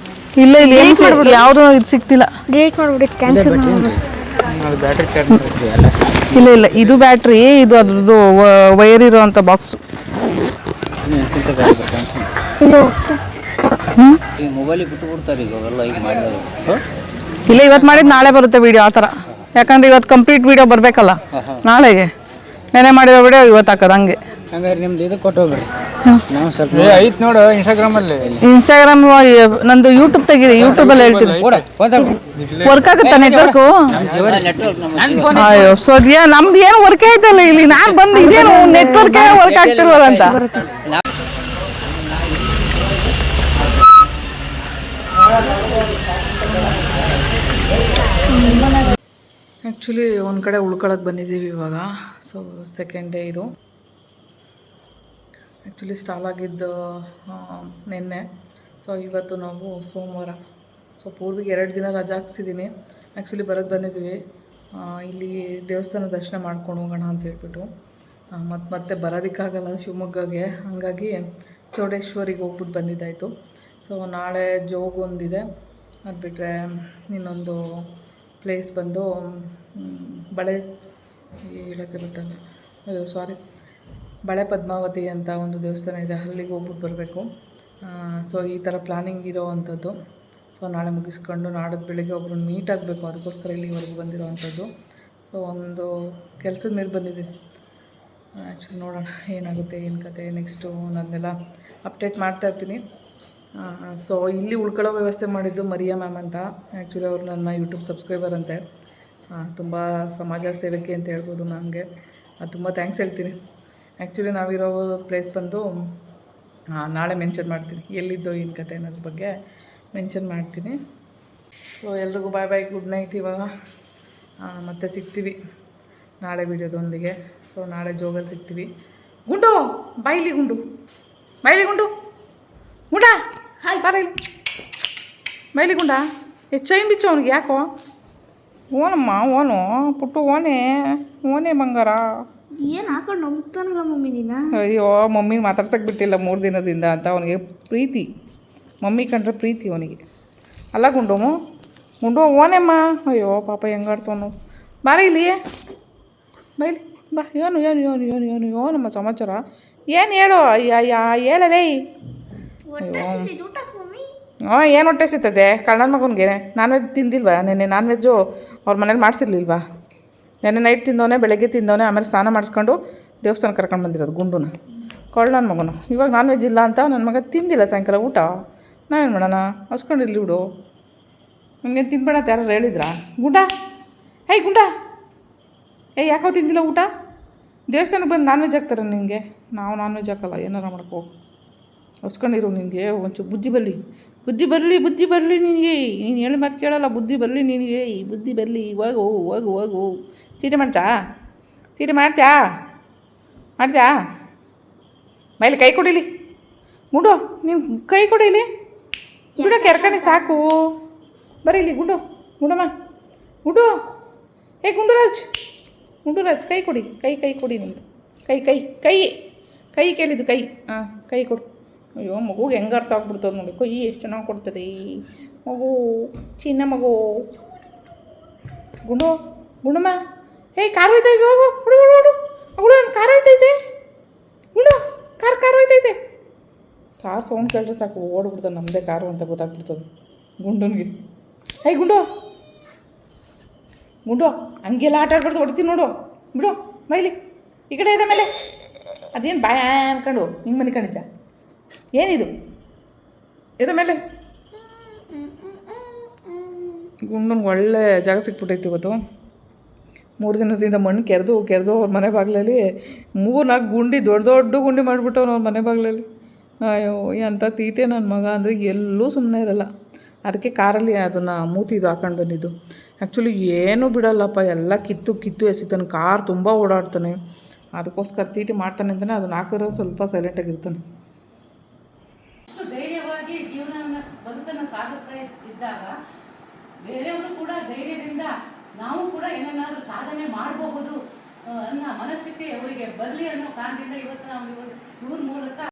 ಇಲ್ಲ ಇಲ್ಲಿ ಏನು ಯಾವುದು ಇದು ಸಿಗ್ತಿಲ್ಲ ಡಿಲೀಟ್ ಮಾಡ್ಬಿಡಿ ಕ್ಯಾನ್ಸಲ್ ಮಾಡ್ಬಿಡಿ ಇಲ್ಲ ಇಲ್ಲ ಇದು ಬ್ಯಾಟ್ರಿ ಇದು ಅದ್ರದ್ದು ವೈರ್ ಇರೋವಂಥ ಬಾಕ್ಸ್ ಇದು ಈಗ ಮೊಬೈಲಿಗೆ ಬಿಟ್ಟು ಬಿಡ್ತಾರೆ ಈಗ ಅವೆಲ್ಲ ಈಗ ಮಾಡಿದಾಗ ಇಲ್ಲ ಇವತ್ತು ಮಾಡಿದ್ದು ನಾಳೆ ಬರುತ್ತೆ ವಿಡಿಯೋ ಆ ಥರ ಯಾಕಂದ್ರೆ ಇವತ್ತು ಕಂಪ್ಲೀಟ್ ವಿಡಿಯೋ ಬರಬೇಕಲ್ಲ ನಾಳೆಗೆ ನೆನೆ ಮಾಡಿರೋ ವಿಡಿಯೋ ಇವತ್ತು ಹಾಕೋದು ಹಂಗೆ ಹಂಗಾರೆ ನಿಮ್ದು ಇದು ಕೊಟ್ಟು ಹೋಗ್ಬಿಡ್ರಿ ನಾವು ಸ್ವಲ್ಪ ಐತ್ ನೋಡು ಇನ್ಸ್ಟಾಗ್ರಾಮಲ್ಲಿ. ಇನ್ಸ್ಟಾಗ್ರಾಮ್ ನಂದು ಯೂಟ್ಯೂಬ್ ತೆಗಿದೆ ಯೂಟ್ಯೂಬಲ್ಲಿ ಹೇಳ್ತೀನಿ ವರ್ಕ್ ಆಗುತ್ತಾ ನೆಟ್ವರ್ಕು ನೆಟ್ವರ್ಕ್ ನಮ್ಮ ಅಯ್ಯೋ ಸದ್ಯ ನಮ್ದು ಏನು ವರ್ಕ್ ಆಯ್ತಲ್ಲ ಇಲ್ಲಿ ನಾನು ಬಂದು ಇದೇನು ನೆಟ್ವರ್ಕೇ ವರ್ಕ್ ಆಗ್ತಿಲ್ವಲ್ಲ ಅಂತ ಆ್ಯಕ್ಚುಲಿ ಒಂದು ಕಡೆ ಉಳ್ಕೊಳಕ್ಕೆ ಬಂದಿದ್ದೀವಿ ಇವಾಗ ಸೊ ಸೆಕೆಂಡ್ ಡೇ ಇದು ಆ್ಯಕ್ಚುಲಿ ಸ್ಟಾಲ್ ಆಗಿದ್ದು ನಿನ್ನೆ ಸೊ ಇವತ್ತು ನಾವು ಸೋಮವಾರ ಸೊ ಪೂರ್ವಿಗೆ 2 ದಿನ ರಜೆ ಹಾಕ್ಸಿದ್ದೀನಿ ಆ್ಯಕ್ಚುಲಿ ಬರೋದು ಬಂದಿದ್ವಿ ಇಲ್ಲಿ ದೇವಸ್ಥಾನ ದರ್ಶನ ಮಾಡ್ಕೊಂಡು ಹೋಗೋಣ ಅಂತ ಹೇಳ್ಬಿಟ್ಟು ಮತ್ತೆ ಬರೋದಕ್ಕಾಗಲ್ಲ ಶಿವಮೊಗ್ಗಗೆ ಹಾಗಾಗಿ ಚೌಡೇಶ್ವರಿಗೆ ಹೋಗ್ಬಿಟ್ಟು ಬಂದಿದ್ದಾಯಿತು ಸೊ ನಾಳೆ ಜೋಗ್ ಒಂದಿದೆ ಅದು ಬಿಟ್ಟರೆ ಇನ್ನೊಂದು ಪ್ಲೇಸ್ ಬಂದು ಬಳೆ ಹೇಳೋಕ್ಕೆ ಬರ್ತಲ್ಲ ಅಯ್ಯೋ ಸಾರಿ ಬಳೆ ಪದ್ಮಾವತಿ ಅಂತ ಒಂದು ದೇವಸ್ಥಾನ ಇದೆ ಅಲ್ಲಿಗೆ ಹೋಗ್ಬಿಟ್ಟು ಬರಬೇಕು ಸೊ ಈ ಥರ ಪ್ಲ್ಯಾನಿಂಗ್ ಇರೋ ಅಂಥದ್ದು ಸೊ ನಾಳೆ ಮುಗಿಸ್ಕೊಂಡು ನಾಡಿದ್ದು ಬೆಳಿಗ್ಗೆ ಒಬ್ರನ್ನ ಮೀಟ್ ಆಗಬೇಕು ಅದಕ್ಕೋಸ್ಕರ ಇಲ್ಲಿವರೆಗೂ ಬಂದಿರೋವಂಥದ್ದು ಸೊ ಒಂದು ಕೆಲಸದ ಮೇಲೆ ಬಂದಿದ್ದೀನಿ ಆ್ಯಕ್ಚುಲಿ ನೋಡೋಣ ಏನಾಗುತ್ತೆ ಏನು ಕತೆ ನೆಕ್ಸ್ಟು ನಾನೆಲ್ಲ ಅಪ್ಡೇಟ್ ಮಾಡ್ತಾಯಿರ್ತೀನಿ ಸೊ ಇಲ್ಲಿ ಉಳ್ಕೊಳ್ಳೋ ವ್ಯವಸ್ಥೆ ಮಾಡಿದ್ದು ಮರಿಯಾ ಮ್ಯಾಮ್ ಅಂತ ಆ್ಯಕ್ಚುಲಿ ಅವ್ರು ನನ್ನ ಯೂಟ್ಯೂಬ್ ಸಬ್ಸ್ಕ್ರೈಬರ್ ಅಂತೆ ತುಂಬ ಸಮಾಜ ಸೇವಕಿ ಅಂತ ಹೇಳ್ಬೋದು ಮ್ಯಾಮ್ಗೆ ತುಂಬ ಥ್ಯಾಂಕ್ಸ್ ಹೇಳ್ತೀನಿ ಆ್ಯಕ್ಚುಲಿ ನಾವಿರೋ ಪ್ಲೇಸ್ ಬಂದು ನಾಳೆ ಮೆನ್ಷನ್ ಮಾಡ್ತೀನಿ ಎಲ್ಲಿದ್ದೋ ಏನು ಕತೆ ಅನ್ನೋದ್ರ ಬಗ್ಗೆ ಮೆನ್ಷನ್ ಮಾಡ್ತೀನಿ ಸೊ ಎಲ್ರಿಗೂ ಬಾಯ್ ಬಾಯ್ ಗುಡ್ ನೈಟ್ ಇವಾಗ ಮತ್ತೆ ಸಿಗ್ತೀವಿ ನಾಳೆ ವಿಡಿಯೋದೊಂದಿಗೆ ಸೊ ನಾಳೆ ಜೋಗಲ್ಲಿ ಸಿಗ್ತೀವಿ ಗುಂಡು ಬಾಯಿಲಿ ಗುಂಡು ಗುಂಡ ಹಾಯ್ ಬಾರ ಇಲ್ಲಿ ಬೈಲಿ ಗುಂಡ ಚೈನ್ ಬಿಚ್ಚು ಅವ್ನಿಗೆ ಯಾಕೋ ಓನಮ್ಮ ಓನು ಪುಟ್ಟು ಓನೇ ಬಂಗಾರ ಏನು ಹಾಕೊಂಡು ನಂಬ್ತಾನಲ್ಲ ಮಮ್ಮಿ ನೀನ ಅಯ್ಯೋ ಮಮ್ಮಿ ಮಾತಾಡ್ಸಕ್ಕೆ ಬಿಟ್ಟಿಲ್ಲ 3 ದಿನದಿಂದ ಅಂತ ಅವನಿಗೆ ಪ್ರೀತಿ ಮಮ್ಮಿ ಕಂಡ್ರೆ ಪ್ರೀತಿ ಅವನಿಗೆ ಅಲ್ಲ ಗುಂಡು ಓನೇಮ್ಮ ಅಯ್ಯೋ ಪಾಪ ಹೆಂಗಾಡ್ತವನು ಬಾರ ಇಲ್ಲಿ ಬೈಲಿ ಬಾ ಏನು ನಮ್ಮ ಸಮಾಚಾರ ಏನು ಹೇಳು ಹೇಳಲೇ ಅಯ್ಯೋ ಏನು ಹೊಟ್ಟೆ ಸಿಗ್ತದೆ ಕಳ್ಳನ ಮಗನಿಗೆ ನಾನ್ ವೆಜ್ ತಿಂದಿಲ್ವಾ ನೆನ್ನೆ ನಾನ್ ವೆಜ್ಜು ಅವ್ರ ಮನೇಲಿ ಮಾಡಿಸಿರ್ಲಿಲ್ವಾ ನೆನ್ನೆ ನೈಟ್ ತಿಂದವನೇ ಬೆಳಗ್ಗೆ ತಿಂದವನೇ ಆಮೇಲೆ ಸ್ನಾನ ಮಾಡಿಸ್ಕೊಂಡು ದೇವಸ್ಥಾನ ಕರ್ಕೊಂಡು ಬಂದಿರೋದು ಗುಂಡುನ ಕಳ್ಳನ ಮಗನು ಇವಾಗ ನಾನ್ ವೆಜ್ ಇಲ್ಲ ಅಂತ ನನ್ನ ಮಗ ತಿಂದಿಲ್ಲ ಸಾಯಂಕಾಲ ಊಟ ನಾವೇನು ಮಾಡೋಣ ಹಸ್ಕೊಂಡಿರ್ಲಿ ಬಿಡು ನಿಮಗೆ ತಿನ್ಬೇಡ ಅಂತ ಯಾರು ಹೇಳಿದ್ರಾ ಗುಂಡ ಯಾಕೋ ತಿಂದಿಲ್ಲ ಊಟ ದೇವಸ್ಥಾನಕ್ಕೆ ಬಂದು ನಾನ್ ವೆಜ್ ಹಾಕ್ತಾರೆ ನಿನಗೆ ನಾವು ನಾನ್ ವೆಜ್ ಹಾಕಲ್ಲ ಏನಾರ ಮಾಡಕ್ಕೆ ಹೋಗಿ ಹೊಸ್ಕೊಂಡಿರು ನಿನಗೆ ಒಂಚೂರು ಬುದ್ಧಿ ಬರಲಿ ನಿನಗೆ ನೀನು ಹೇಳಿ ಮಾತು ಕೇಳಲ್ಲ ಬುದ್ಧಿ ಬರಲಿ ನಿನಗೆ ಬುದ್ಧಿ ಬರಲಿ ಹೋಗು ತೀಟೆ ಮಾಡ್ತ್ಯಾ ಬೈಲಿ ಕೈ ಕೊಡಿಲಿ ಗುಂಡು ನೀನು ಕೈ ಕೊಡಿಲಿ ಬಿಡ ಕೆರ್ಕಣಿ ಸಾಕು ಬರೀಲಿ ಗುಂಡಮ್ಮ ಗುಂಡುರಾಜ್ ಕೈ ಕೊಡಿ ಕೈ ಕೊಡಿ ನಿಮ್ಮದು ಕೈ ಕೇಳಿದ್ದು ಕೈ ಹಾಂ ಕೈ ಕೊಡು ಅಯ್ಯೋ ಮಗುಗೆ ಹೆಂಗೆ ಅರ್ಥ ಆಗ್ಬಿಡ್ತದೆ ನೋಡಿ ಕೈ ಎಷ್ಟು ಚೆನ್ನಾಗಿ ಕೊಡ್ತದೆ ಮಗು ಚಿನ್ನ ಮಗು ಗುಂಡಮ್ಮ ಕಾರ್ ಹೋಯ್ತೈತೆ ಹೋಗು ಹುಡು ಕಾರ್ ಹೋಯ್ತೈತೆ ಗುಂಡು ಕಾರ್ ಹೋಯ್ತೈತೆ ಕಾರ್ ಸೌಂಡ್ ಕೇಳಿದ್ರೆ ಸಾಕು ಓಡ್ಬಿಡ್ತದೆ ನಮ್ಮದೇ ಕಾರು ಅಂತ ಗೊತ್ತಾಗ್ಬಿಡ್ತದೆ ಗುಂಡನಿಗೆ ಗುಂಡು ಹಂಗೆಲ್ಲ ಆಟ ಆಡ್ಬಾರ್ದು ಹೊಡ್ತೀನಿ ನೋಡು ಬಿಡು ಮೈಲಿ ಈ ಕಡೆ ಇದೆ ಮೇಲೆ ಅದೇನು ಬಾಯ ಅನ್ಕೊಂಡು ಹಿಂಗೆ ಮನೆ ಕಣಿಜ ಏನಿದು ಇದೆ ಮೇಲೆ ಗುಂಡನ್ಗೆ ಒಳ್ಳೆ ಜಾಗ ಸಿಕ್ಬಿಟ್ಟೈತಿ ಇವತ್ತು 3 ದಿನದಿಂದ ಮಣ್ಣು ಕೆರೆದು ಅವ್ರ ಮನೆ ಬಾಗಿಲಲ್ಲಿ 3-4 ಗುಂಡಿ ದೊಡ್ಡ ಗುಂಡಿ ಮಾಡಿಬಿಟ್ಟವ್ನು ಅವ್ರ ಮನೆ ಬಾಗಿಲಲ್ಲಿ ಅಯ್ಯೋ ಎಂಥ ತೀಟೆ ನನ್ನ ಮಗ ಅಂದರೆ ಎಲ್ಲೂ ಸುಮ್ಮನೆ ಇರಲ್ಲ ಅದಕ್ಕೆ ಕಾರಲ್ಲಿ ಅದನ್ನು ಮೂತಿದು ಹಾಕೊಂಡು ಬಂದಿದ್ದು. ಆ್ಯಕ್ಚುಲಿ ಏನೂ ಬಿಡಲ್ಲಪ್ಪ, ಎಲ್ಲ ಕಿತ್ತು ಕಿತ್ತು ಎಸಿತಾನೆ, ಕಾರ್ ತುಂಬ ಓಡಾಡ್ತಾನೆ. ಅದಕ್ಕೋಸ್ಕರ ತೀಟಿ ಮಾಡ್ತಾನೆ ಅಂತಲೇ ಅದನ್ನು ಹಾಕಿದ್ರೆ ಸ್ವಲ್ಪ ಸೈಲೆಂಟಾಗಿರ್ತಾನೆ. ಅಷ್ಟು ಧೈರ್ಯವಾಗಿ ಜೀವನವನ್ನು ಬದುಕನ್ನು ಸಾಗಿಸ್ತಾ ಇದ್ದಾಗ ಬೇರೆಯವರು ಕೂಡ ಧೈರ್ಯದಿಂದ ನಾವು ಕೂಡ ಏನನ್ನಾದರೂ ಸಾಧನೆ ಮಾಡಬಹುದು ಅನ್ನೋ ಮನಸ್ಥಿತಿ ಅವರಿಗೆ ಬರಲಿ ಅನ್ನೋ ಕಾರಣದಿಂದ ಇವತ್ತು ನಾವು ಇವ್ರ ಮೂಲಕ